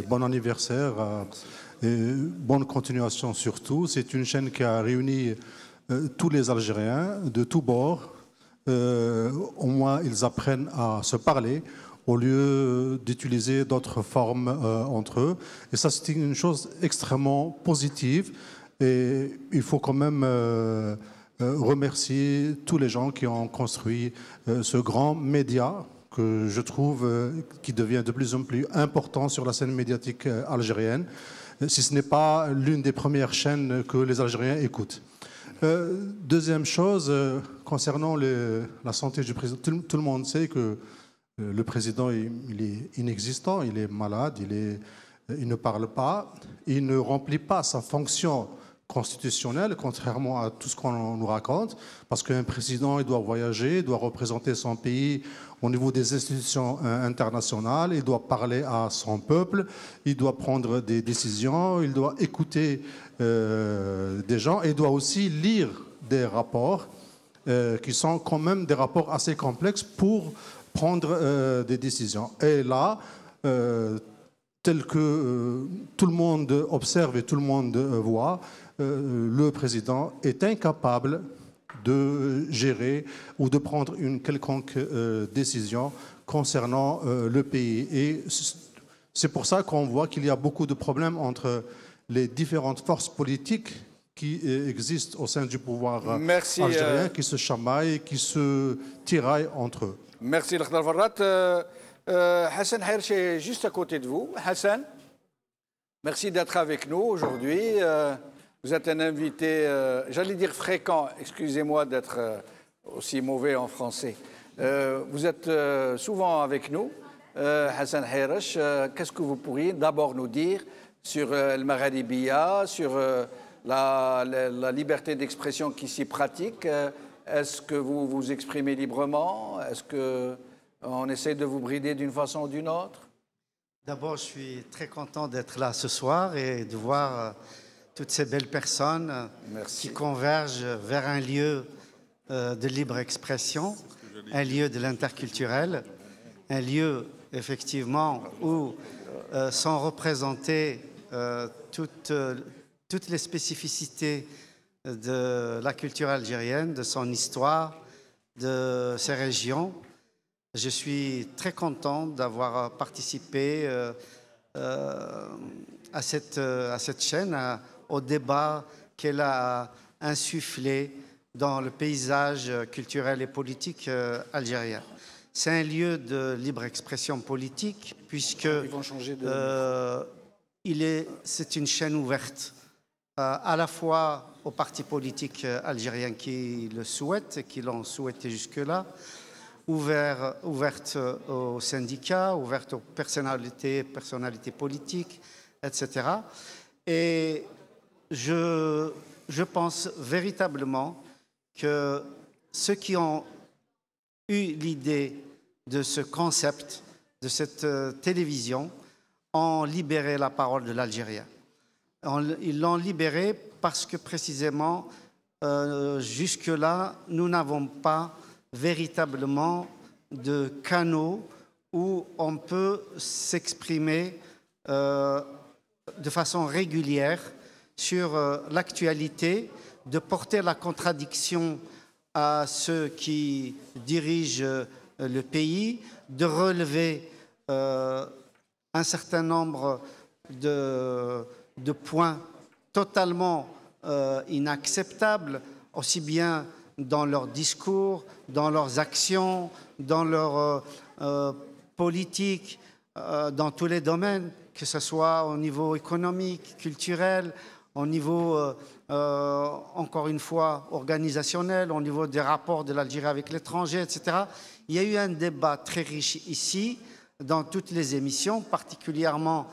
Bon anniversaire, bonne continuation surtout. C'est une chaîne qui a réuni tous les Algériens de tous bords. Au moins, ils apprennent à se parler au lieu d'utiliser d'autres formes entre eux. Et ça, c'est une chose extrêmement positive. Et il faut quand même remercier tous les gens qui ont construit ce grand média que je trouve qui devient de plus en plus important sur la scène médiatique algérienne, si ce n'est pas l'une des premières chaînes que les Algériens écoutent. Deuxième chose, concernant la santé du président, tout le monde sait que le président il est inexistant, il est malade, il ne parle pas, il ne remplit pas sa fonction constitutionnelle, contrairement à tout ce qu'on nous raconte, parce qu'un président, il doit voyager, il doit représenter son pays au niveau des institutions internationales, il doit parler à son peuple, il doit prendre des décisions, il doit écouter des gens, et il doit aussi lire des rapports qui sont quand même des rapports assez complexes pour prendre des décisions. Et là, tel que tout le monde observe et tout le monde voit, le président est incapable de gérer ou de prendre une quelconque décision concernant le pays. Et c'est pour ça qu'on voit qu'il y a beaucoup de problèmes entre les différentes forces politiques qui existent au sein du pouvoir algérien, qui se chamaillent, qui se tiraillent entre eux. Merci, L'Akhdar Farhad. Hassan Haïrch est juste à côté de vous. Hassan, merci d'être avec nous aujourd'hui. Vous êtes un invité, j'allais dire fréquent, excusez-moi d'être aussi mauvais en français. Vous êtes souvent avec nous. Hassan Haïrch, qu'est-ce que vous pourriez d'abord nous dire sur El Magharibia, sur la liberté d'expression qui s'y pratique? Est-ce que vous vous exprimez librement? Est-ce qu'on essaie de vous brider d'une façon ou d'une autre? D'abord, je suis très content d'être là ce soir et de voir toutes ces belles personnes qui convergent vers un lieu de libre expression, un lieu de l'interculturel, un lieu effectivement où sont représentées toutes les spécificités de la culture algérienne, de son histoire, de ses régions. Je suis très content d'avoir participé à cette chaîne, au débat qu'elle a insufflé dans le paysage culturel et politique algérien. C'est un lieu de libre expression politique puisque c'est une chaîne ouverte à la fois aux partis politiques algériens qui le souhaitent et qui l'ont souhaité jusque-là, ouverte aux syndicats, ouverte aux personnalités politiques, etc. Et je pense véritablement que ceux qui ont eu l'idée de ce concept, de cette télévision, ont libéré la parole de l'Algérien. Ils l'ont libéré parce que précisément, jusque-là, nous n'avons pas véritablement de canaux où on peut s'exprimer de façon régulière sur l'actualité, de porter la contradiction à ceux qui dirigent le pays, de relever un certain nombre de points totalement inacceptables, aussi bien dans leurs discours, dans leurs actions, dans leur politique, dans tous les domaines, que ce soit au niveau économique, culturel, au niveau, encore une fois, organisationnel, au niveau des rapports de l'Algérie avec l'étranger, etc. Il y a eu un débat très riche ici, dans toutes les émissions, particulièrement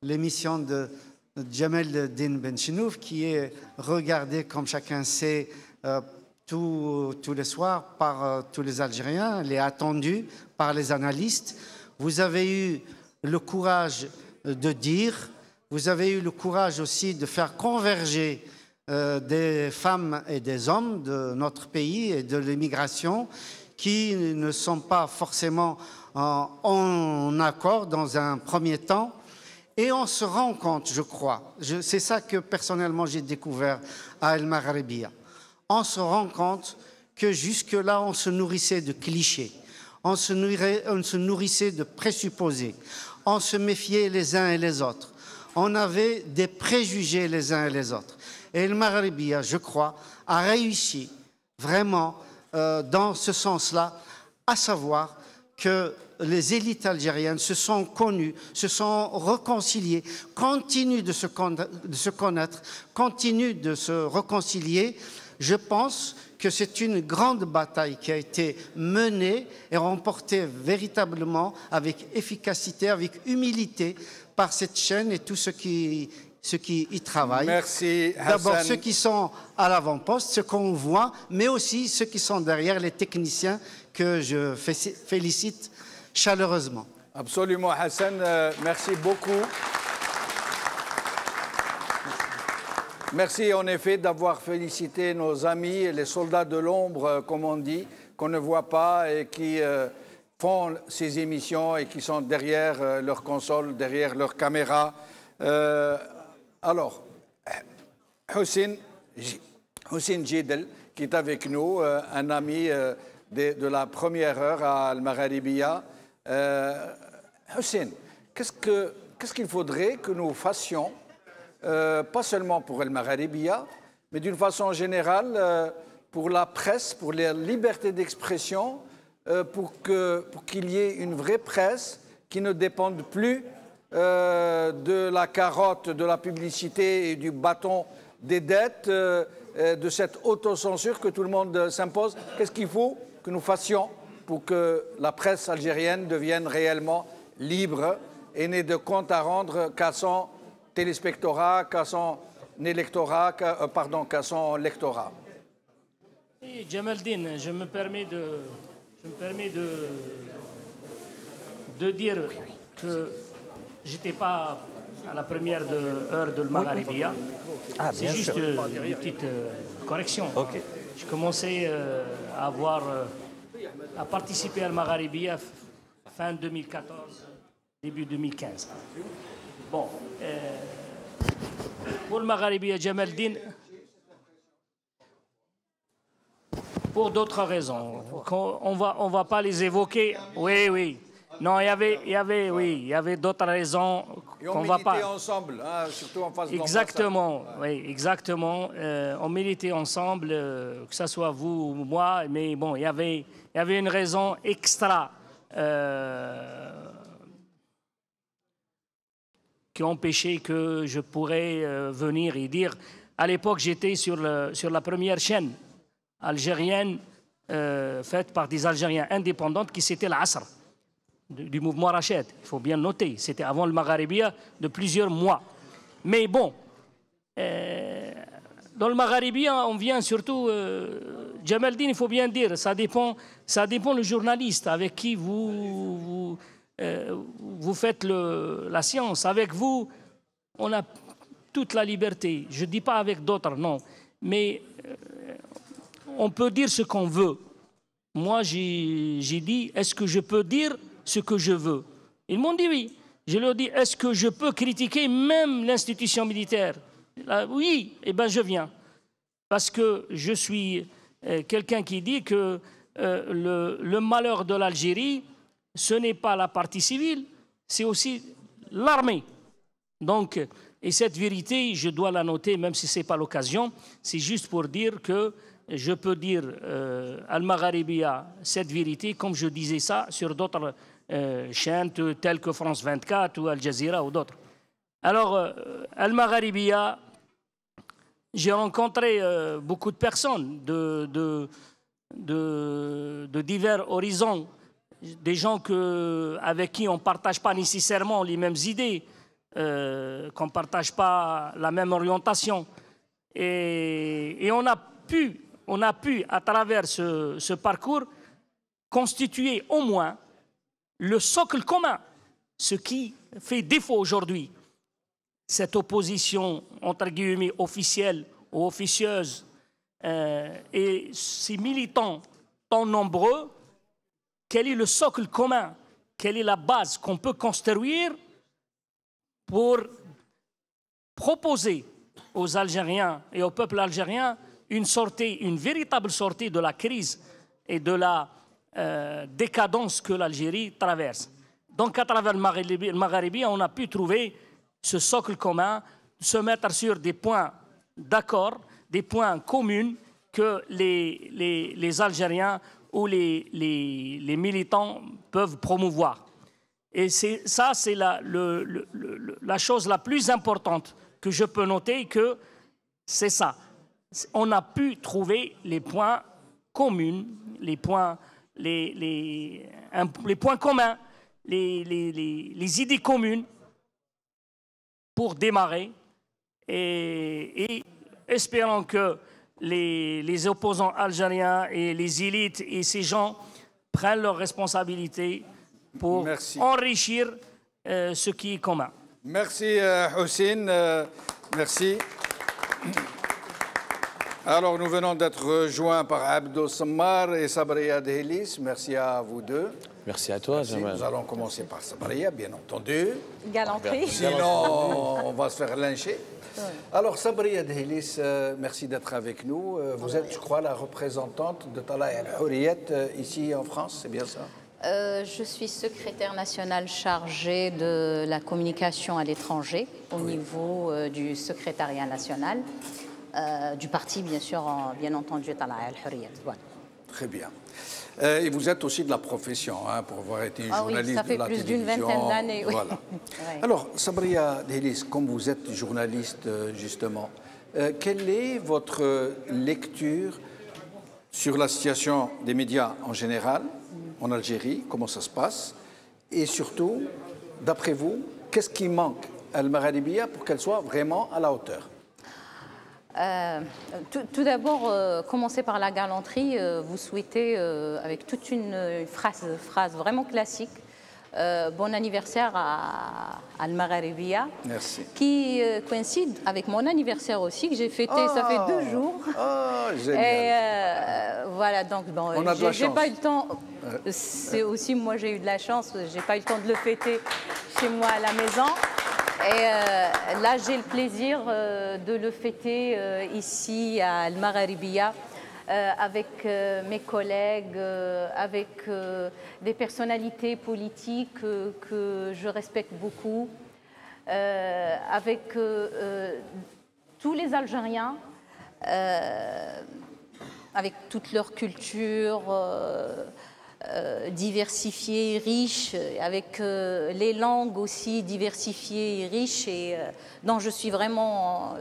l'émission de Jamel Din Benchenouf, qui est regardée, comme chacun sait, tous les soirs par tous les Algériens. Elle est attendue par les analystes. Vous avez eu le courage de dire, vous avez eu le courage aussi de faire converger des femmes et des hommes de notre pays et de l'immigration qui ne sont pas forcément en accord dans un premier temps. Et on se rend compte, je crois, c'est ça que personnellement j'ai découvert à El Magharibiya, on se rend compte que jusque-là on se nourrissait de clichés, on se nourrissait de présupposés, on se méfiait les uns et les autres, on avait des préjugés les uns et les autres. Et El Magharibiya, je crois, a réussi vraiment dans ce sens-là, à savoir que les élites algériennes se sont connues, se sont réconciliées, continuent de se connaître, continuent de se réconcilier. Je pense que c'est une grande bataille qui a été menée et remportée véritablement avec efficacité, avec humilité par cette chaîne et tous ceux qui y travaillent. Merci, Hassan. D'abord ceux qui sont à l'avant-poste, ceux qu'on voit, mais aussi ceux qui sont derrière, les techniciens que je félicite chaleureusement. Absolument, Hassan. Merci beaucoup. Merci en effet d'avoir félicité nos amis, les soldats de l'ombre, comme on dit, qu'on ne voit pas et qui font ces émissions et qui sont derrière leur console, derrière leur caméra. Alors, Hussein Jidel, qui est avec nous, un ami de la première heure à Al-Magharibiya. Hussein, qu'est-ce qu'il faudrait que nous fassions, pas seulement pour Al-Magharibiya, mais d'une façon générale pour la presse, pour la liberté d'expression, pour qu'il y ait une vraie presse qui ne dépende plus de la carotte, de la publicité et du bâton des dettes, de cette autocensure que tout le monde s'impose. Qu'est-ce qu'il faut que nous fassions pour que la presse algérienne devienne réellement libre et n'ait de compte à rendre qu'à son téléspectorat, qu'à son électorat, qu'à son lectorat? Et Jamaldine, je me permets de dire que j'étais pas à la première heure de Magharibiya. C'est juste une petite correction. Ok. Je commençais à participer à Magharibiya fin 2014, début 2015. Bon, pour le Magharibiya Jamaldin, pour d'autres raisons, on va pas les évoquer. Oui, oui. Non, il y avait d'autres raisons qu'on va pas. Et on militait ensemble, hein, surtout en face de Exactement, oui, exactement. On militait ensemble, que ce soit vous ou moi, mais bon, il y avait une raison extra qui empêchait que je pourrais venir et dire. À l'époque, j'étais sur la première chaîne algérienne faite par des Algériens indépendants qui c'était l'Asr du mouvement Rached. Il faut bien noter, c'était avant le Magharibiya de plusieurs mois. Mais bon, dans le Magharibiya, on vient surtout... Jamaldin, il faut bien dire, ça dépend le journaliste avec qui vous faites la science. Avec vous, on a toute la liberté. Je ne dis pas avec d'autres, non. Mais on peut dire ce qu'on veut. Moi, j'ai dit, est-ce que je peux dire ce que je veux? Ils m'ont dit oui. Je leur ai dit, est-ce que je peux critiquer même l'institution militaire? Oui, eh bien je viens. Parce que je suis quelqu'un qui dit que le malheur de l'Algérie, ce n'est pas la partie civile, c'est aussi l'armée. Donc, et cette vérité, je dois la noter, même si ce n'est pas l'occasion, c'est juste pour dire que je peux dire Al-Magharibiya cette vérité, comme je disais ça sur d'autres chaînes telles que France 24 ou Al Jazeera ou d'autres. Alors, Al-Magharibiya, j'ai rencontré beaucoup de personnes de divers horizons, des gens avec qui on ne partage pas nécessairement les mêmes idées, qu'on ne partage pas la même orientation. Et on a pu, à travers ce parcours, constituer au moins le socle commun, ce qui fait défaut aujourd'hui. Cette opposition, entre guillemets, officielle ou officieuse, et ces militants tant nombreux, quel est le socle commun? Quelle est la base qu'on peut construire pour proposer aux Algériens et au peuple algérien une véritable sortie de la crise et de la décadence que l'Algérie traverse. Donc, à travers le Magharibiya, on a pu trouver ce socle commun, se mettre sur des points d'accord, des points communs que les Algériens ou les militants peuvent promouvoir. Et ça, c'est la chose la plus importante que je peux noter, que c'est ça. On a pu trouver les points communs, les points communs, les idées communes pour démarrer, et espérons que les opposants algériens et les élites et ces gens prennent leurs responsabilités pour enrichir ce qui est commun. Merci Houssine, merci. Alors nous venons d'être rejoints par Abdou Sammar et Sabria Dehlis. Merci à vous deux. Merci à toi, Jamal. Nous allons commencer par Sabria, bien entendu. Galanterie. Sinon, on va se faire lyncher. Alors, Sabria Dehlis, merci d'être avec nous. Vous êtes, je crois, la représentante de Talaya Al-Houriyat ici en France, c'est bien ça? Je suis secrétaire nationale chargée de la communication à l'étranger au niveau du secrétariat national, du parti, bien sûr, bien entendu, Talaya Al-Houriyat. Voilà. Très bien. Et vous êtes aussi de la profession, hein, pour avoir été journaliste de la télévision. Ça fait plus d'une vingtaine d'années, oui. Voilà. Ouais. Alors, Sabria Dehlis, comme vous êtes journaliste, justement, quelle est votre lecture sur la situation des médias en général, en Algérie, comment ça se passe, et surtout, d'après vous, qu'est-ce qui manque à Al-Magharibiya pour qu'elle soit vraiment à la hauteur? Tout d'abord, commencer par la galanterie. Vous souhaitez, avec toute une phrase vraiment classique, Bon anniversaire à Al-Magharibia. Merci. Qui coïncide avec mon anniversaire aussi, que j'ai fêté, ça fait 2 jours. Oh, génial. Et voilà, donc bon, On a de la j'ai chance. pas eu le temps. C'est aussi, moi j'ai eu de la chance, j'ai pas eu le temps de le fêter chez moi à la maison. Et là, j'ai le plaisir de le fêter ici à Al-Magharibia. Avec mes collègues, avec des personnalités politiques que je respecte beaucoup, avec tous les Algériens, avec toute leur culture diversifiée et riche, avec les langues aussi diversifiées et riches, et dont je suis vraiment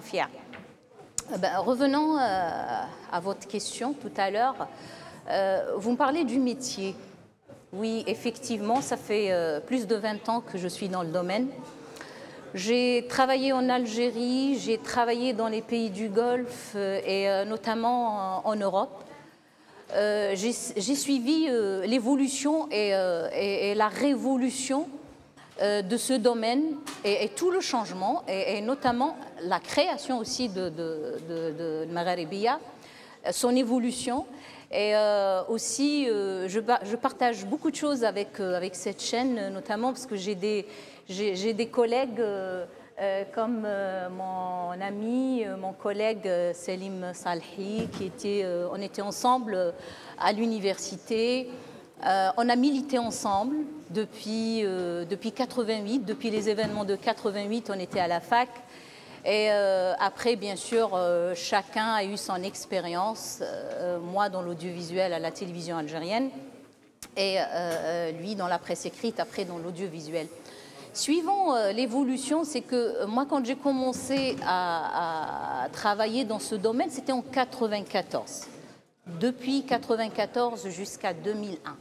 fière. Revenons à votre question tout à l'heure. Vous me parlez du métier. Oui, effectivement, ça fait plus de 20 ans que je suis dans le domaine. J'ai travaillé en Algérie, j'ai travaillé dans les pays du Golfe et notamment en Europe. J'ai suivi l'évolution et la révolution de ce domaine et tout le changement et notamment la création aussi de Magharibia, son évolution. Et aussi, je partage beaucoup de choses avec cette chaîne, notamment parce que j'ai des collègues comme mon ami, mon collègue Selim Salhi, on était ensemble à l'université. On a milité ensemble depuis 88, depuis les événements de 88, on était à la fac. Et après, bien sûr, chacun a eu son expérience, moi dans l'audiovisuel à la télévision algérienne, et lui dans la presse écrite, après dans l'audiovisuel. Suivant l'évolution, c'est que moi, quand j'ai commencé à travailler dans ce domaine, c'était en 94. Depuis 94 jusqu'à 2001.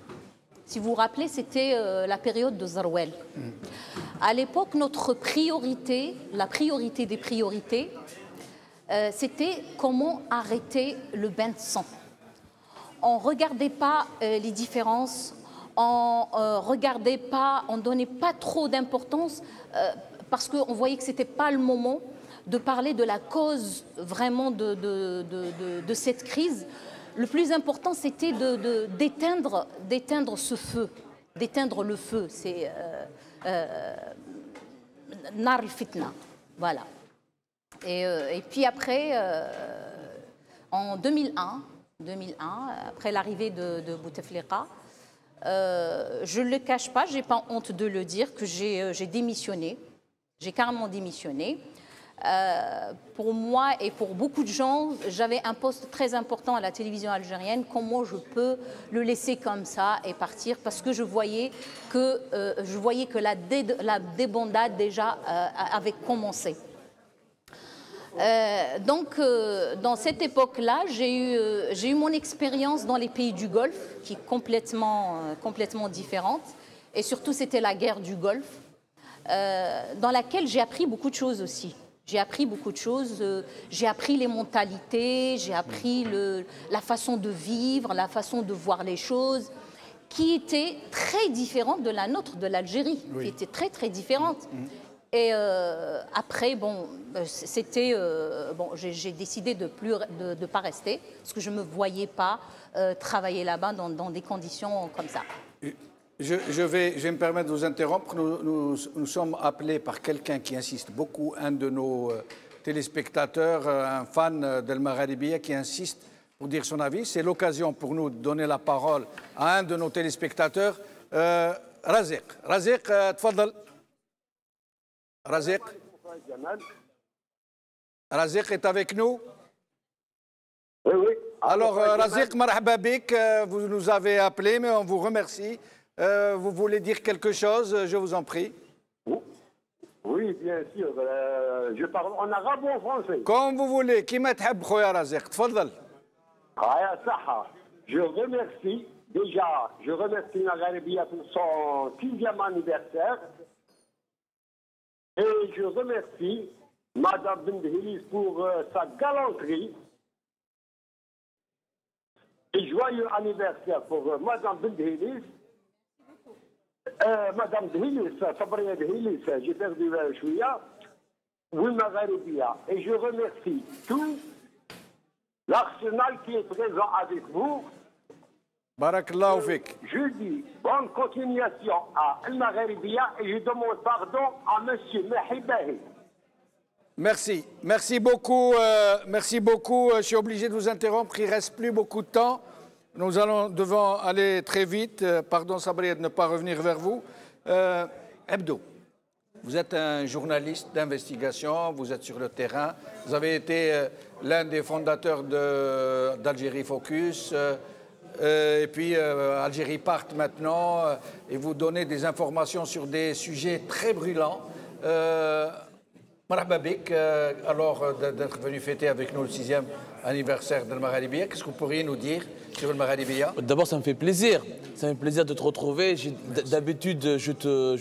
Si vous vous rappelez, c'était la période de Zarwel. À l'époque, notre priorité, la priorité des priorités, c'était comment arrêter le bain de sang. On ne regardait pas les différences, on regardait pas, on ne donnait pas trop d'importance parce qu'on voyait que ce n'était pas le moment de parler de la cause vraiment de cette crise. Le plus important, c'était d'éteindre ce feu, d'éteindre le feu. C'est nar al-fitna, voilà. Et puis après, en 2001, après l'arrivée de Bouteflika, je ne le cache pas, je n'ai pas honte de le dire, que j'ai démissionné. J'ai carrément démissionné. Pour moi et pour beaucoup de gens, j'avais un poste très important à la télévision algérienne. Comment je peux le laisser comme ça et partir? Parce que je voyais que la débandade déjà avait commencé. Donc, dans cette époque-là, j'ai eu mon expérience dans les pays du Golfe, qui est complètement différente. Et surtout, c'était la guerre du Golfe, dans laquelle j'ai appris beaucoup de choses aussi. J'ai appris beaucoup de choses, j'ai appris les mentalités, j'ai appris la façon de vivre, la façon de voir les choses, qui était très différente de la nôtre, de l'Algérie, qui était très, très différente. Et après, bon, j'ai décidé de ne pas rester, parce que je ne me voyais pas travailler là-bas dans des conditions comme ça. Je vais me permettre de vous interrompre. Nous sommes appelés par quelqu'un qui insiste beaucoup, un de nos téléspectateurs, un fan d'Al Magharibia qui insiste pour dire son avis. C'est l'occasion pour nous de donner la parole à un de nos téléspectateurs, Raziq. Raziq, tfadal. Raziq. Raziq est avec nous? Oui. Alors, Raziq, marhaba bik, vous nous avez appelé, mais on vous remercie. Vous voulez dire quelque chose? Je vous en prie. Oui, bien sûr. Je parle en arabe ou en français? Comme vous voulez. Kima t'hab, khoya Raziq. Tfadal. Je remercie Magharibia pour son 6e anniversaire. Et je remercie Madame Bendhilis pour sa galanterie. Et joyeux anniversaire pour Madame Bendhilis. مدام دهيليس صبرية دهيليس j'ai perdu شوية والمغاربية et je remercie tout l'arsenal qui est présent avec vous. Barakallahu fik. Je dis bonne continuation à Al-Magharibia et je demande pardon à monsieur Mahibahi. Merci. Merci beaucoup. Merci beaucoup. Je suis obligé de vous interrompre. Il ne reste plus beaucoup de temps. Nous devons aller très vite. Pardon, Sabri, de ne pas revenir vers vous. Hebdo, vous êtes un journaliste d'investigation, vous êtes sur le terrain. Vous avez été l'un des fondateurs d'Algérie Focus. Et puis Algérie Part maintenant. Et vous donnez des informations sur des sujets très brûlants. Marhaba bik, alors d'être venu fêter avec nous le 6e anniversaire de Al-Magharibia. Qu'est-ce que vous pourriez nous dire sur Al-Magharibia? D'abord, ça me fait plaisir. Ça me fait plaisir de te retrouver. D'habitude, je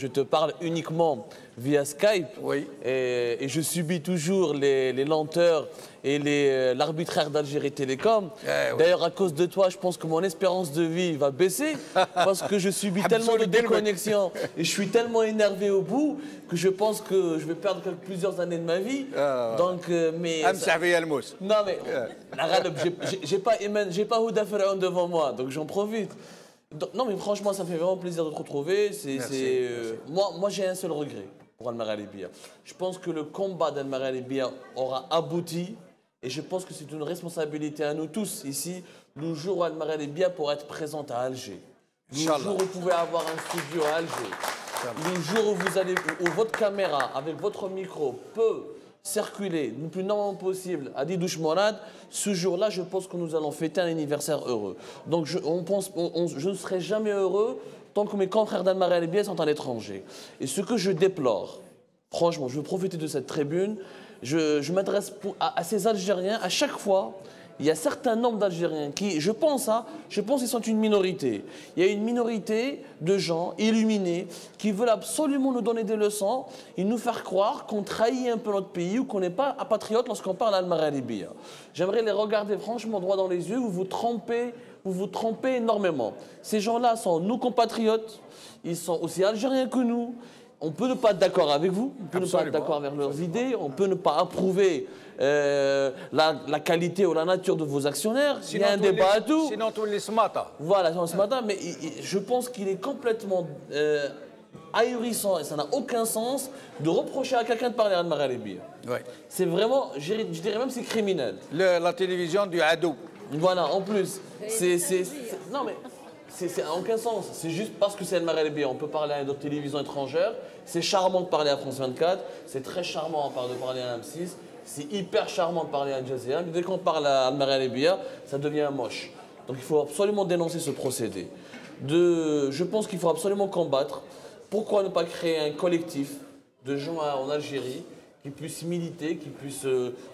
te parle uniquement via Skype. Oui. Et je subis toujours les lenteurs et l'arbitraire d'Algérie Télécom. Oui. D'ailleurs, à cause de toi, je pense que mon espérance de vie va baisser parce que je subis tellement de déconnexions et je suis tellement énervé au bout que je pense que je vais perdre plusieurs années de ma vie. Donc, mais non, mais j'ai pas Houda Faraon devant moi, donc j'en profite. Non, mais franchement, ça me fait vraiment plaisir de te retrouver. Moi, j'ai un seul regret pour Al-Magharibia. Je pense que le combat d'Al-Magharibia aura abouti et je pense que c'est une responsabilité à nous tous ici, le jour où Al-Magharibia pourra être présente à Alger. Le jour où vous pouvez avoir un studio à Alger. Le jour où votre caméra, avec votre micro, peut circuler le plus normalement possible à Didouche Morad, ce jour-là, je pense que nous allons fêter un anniversaire heureux. Donc je ne serai jamais heureux tant que mes confrères d'Al-Magharibia sont à l'étranger. Et ce que je déplore, franchement, je veux profiter de cette tribune, je m'adresse à ces Algériens, à chaque fois, il y a un certain nombre d'Algériens qui, je pense qu'ils sont une minorité. Il y a une minorité de gens illuminés qui veulent absolument nous donner des leçons et nous faire croire qu'on trahit un peu notre pays ou qu'on n'est pas patriote lorsqu'on parle Al-Magharibia. J'aimerais les regarder franchement droit dans les yeux, vous vous trompez énormément. Ces gens-là sont nos compatriotes, ils sont aussi algériens que nous. On peut ne pas être d'accord avec vous, on peut ne pas être d'accord avec leurs idées, on peut ne pas approuver la qualité ou la nature de vos actionnaires. Il y a un débat à tout. Sinon, tous les smata. Voilà, ce matin, mais je pense qu'il est complètement ahurissant et ça n'a aucun sens de reprocher à quelqu'un de parler à Al-Magharibia. Oui. C'est vraiment, je dirais même c'est criminel. La télévision du Hadou. Voilà, en plus. Non mais... C'est en aucun sens. C'est juste parce que c'est Al-Magharibia. On peut parler à d'autres télévisions étrangères. C'est charmant de parler à France 24. C'est très charmant de parler à M6. C'est hyper charmant de parler à Al Jazeera. Mais dès qu'on parle à Al-Magharibia, ça devient moche. Donc il faut absolument dénoncer ce procédé. Je pense qu'il faut absolument combattre. Pourquoi ne pas créer un collectif de gens en Algérie qui puissent militer,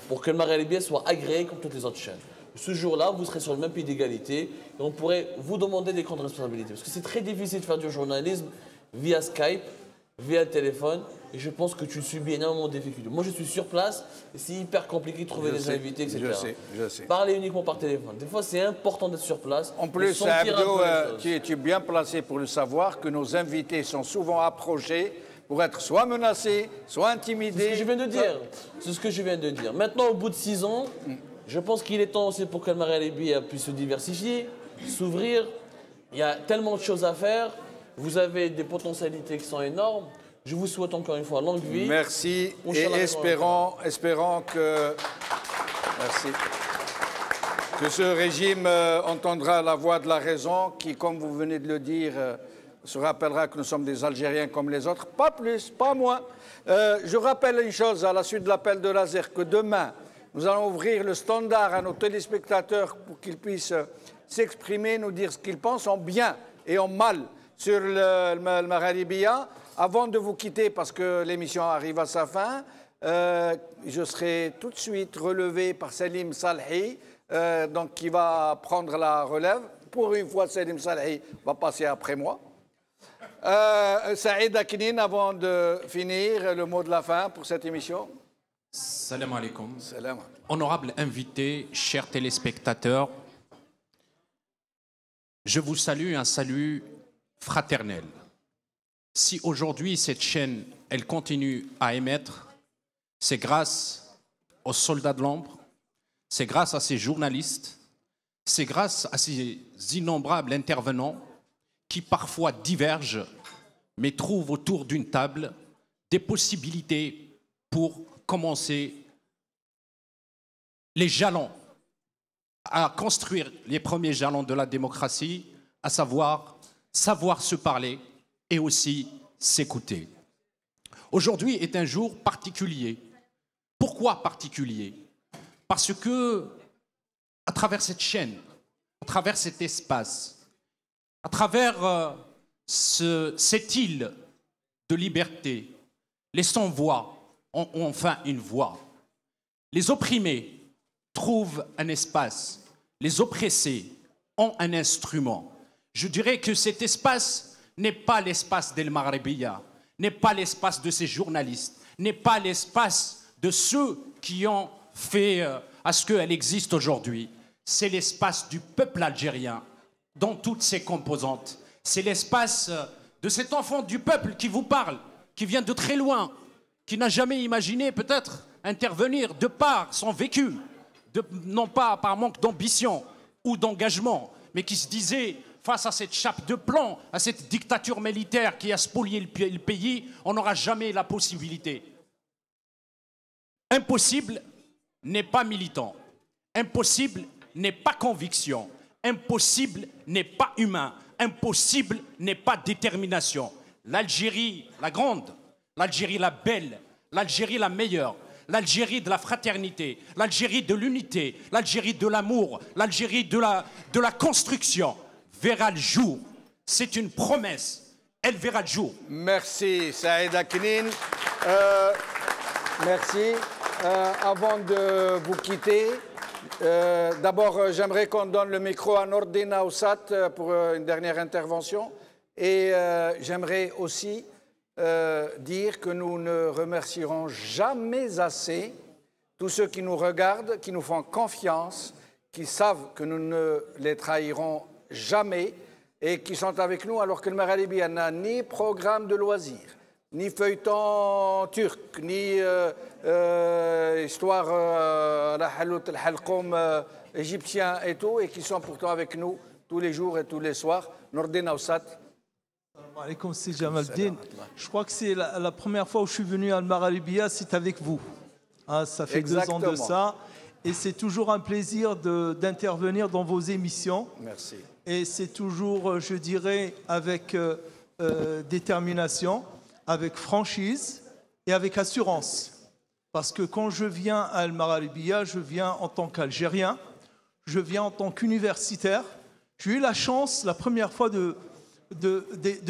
pour que Al-Magharibia soit agréé comme toutes les autres chaînes. Ce jour-là, vous serez sur le même pied d'égalité et on pourrait vous demander des comptes de responsabilité. Parce que c'est très difficile de faire du journalisme via Skype, via téléphone, et je pense que tu subis énormément de difficultés. Moi, je suis sur place et c'est hyper compliqué de trouver des invités, etc. Je sais. Parler uniquement par téléphone. Des fois, c'est important d'être sur place. En plus, Abdo, tu es bien placé pour le savoir que nos invités sont souvent approchés pour être soit menacés, soit intimidés. C'est ce que je viens de dire. C'est ce que je viens de dire. Maintenant, au bout de 6 ans... Je pense qu'il est temps aussi pour qu'Al-Magharibia puisse se diversifier, s'ouvrir. Il y a tellement de choses à faire. Vous avez des potentialités qui sont énormes. Je vous souhaite encore une fois longue vie. Merci et espérons que ce régime entendra la voix de la raison qui, comme vous venez de le dire, se rappellera que nous sommes des Algériens comme les autres. Pas plus, pas moins. Je rappelle une chose à la suite de l'appel de laser, que demain, nous allons ouvrir le standard à nos téléspectateurs pour qu'ils puissent s'exprimer, nous dire ce qu'ils pensent en bien et en mal sur le Magharibia. Avant de vous quitter, parce que l'émission arrive à sa fin, je serai tout de suite relevé par Salim Salhi, donc qui va prendre la relève. Pour une fois, Salim Salhi va passer après moi. Saïd Aknin, avant de finir, le mot de la fin pour cette émission. Salam alaikum. Salam. Honorable invité, chers téléspectateurs, je vous salue un salut fraternel. Si aujourd'hui cette chaîne, elle continue à émettre, c'est grâce aux soldats de l'ombre, c'est grâce à ces journalistes, c'est grâce à ces innombrables intervenants qui parfois divergent, mais trouvent autour d'une table des possibilités pour commencer les jalons, à construire les premiers jalons de la démocratie, à savoir se parler et aussi s'écouter. Aujourd'hui est un jour particulier. Pourquoi particulier? Parce que, à travers cette chaîne, à travers cet espace, à travers cette île de liberté, les sans-voix ont enfin une voix. Les opprimés trouvent un espace, les oppressés ont un instrument. Je dirais que cet espace n'est pas l'espace d'El Maghribiya, n'est pas l'espace de ces journalistes, n'est pas l'espace de ceux qui ont fait à ce qu'elle existe aujourd'hui. C'est l'espace du peuple algérien dans toutes ses composantes. C'est l'espace de cet enfant du peuple qui vous parle, qui vient de très loin, qui n'a jamais imaginé peut-être intervenir de par son vécu, non pas par manque d'ambition ou d'engagement, mais qui se disait, face à cette chape de plomb, à cette dictature militaire qui a spolié le pays, on n'aura jamais la possibilité. Impossible n'est pas militant. Impossible n'est pas conviction. Impossible n'est pas humain. Impossible n'est pas détermination. L'Algérie, la grande, l'Algérie la belle, l'Algérie la meilleure, l'Algérie de la fraternité, l'Algérie de l'unité, l'Algérie de l'amour, l'Algérie de la construction verra le jour. C'est une promesse. Elle verra le jour. Merci, Saïd Aknin. Merci. Avant de vous quitter, d'abord, j'aimerais qu'on donne le micro à Nordin Aoussat pour une dernière intervention. Et j'aimerais aussi dire que nous ne remercierons jamais assez tous ceux qui nous regardent, qui nous font confiance, qui savent que nous ne les trahirons jamais et qui sont avec nous alors que le Magharibi n'a ni programme de loisirs, ni feuilleton turc, ni histoire égyptien et tout, et qui sont pourtant avec nous tous les jours et tous les soirs. Nordin Aoussat. Alaikum, c'est Jamaldine. Je crois que c'est la première fois où je suis venu à Al-Maghribiya, c'est avec vous. Ah, ça fait Exactement. 2 ans de ça. Et c'est toujours un plaisir d'intervenir dans vos émissions. Merci. Et c'est toujours, je dirais, avec détermination, avec franchise et avec assurance. Parce que quand je viens à Al-Maghribiya, je viens en tant qu'Algérien, je viens en tant qu'universitaire. J'ai eu la chance, la première fois, de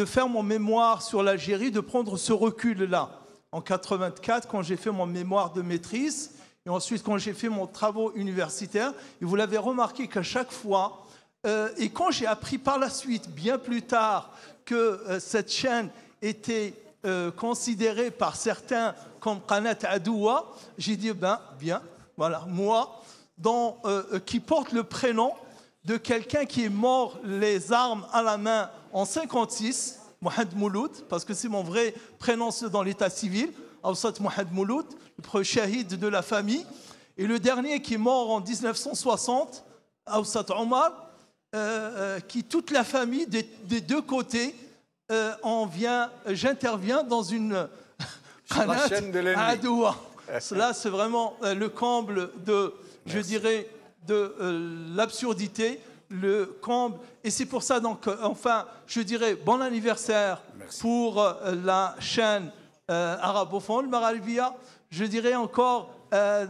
faire mon mémoire sur l'Algérie, de prendre ce recul-là. En 84, quand j'ai fait mon mémoire de maîtrise, et ensuite quand j'ai fait mon travaux universitaire, et vous l'avez remarqué qu'à chaque fois, et quand j'ai appris par la suite, bien plus tard, que cette chaîne était considérée par certains comme Qanat Adoua, j'ai dit, bien, voilà, moi, qui porte le prénom de quelqu'un qui est mort les armes à la main en 56, Mohamed Mouloud, parce que c'est mon vrai prénom dans l'état civil, Aoussat Mohamed Mouloud, le premier shahid de la famille, et le dernier qui est mort en 1960, Aoussat Omar, qui toute la famille des deux côtés j'interviens dans une chaîne de l'ennemi. Adoua. Cela c'est vraiment le comble de, je dirais, de l'absurdité, le comble. Et c'est pour ça, donc, enfin, je dirais bon anniversaire pour la chaîne arabophone, le Maghribiya. Je dirais encore et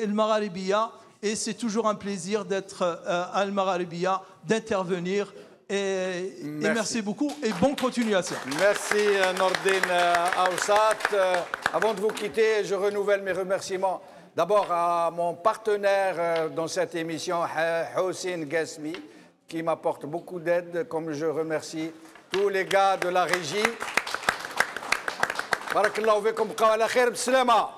le Maghribiya. Et c'est toujours un plaisir d'être à le Maghribiya, d'intervenir. Et merci beaucoup et bonne continuation. Merci Nordin Aoussat. Avant de vous quitter, je renouvelle mes remerciements d'abord à mon partenaire dans cette émission, Hossein Gasmi, qui m'apporte beaucoup d'aide, comme je remercie tous les gars de la régie. Barakallahu fikum, bqaw ala khair, b'slama.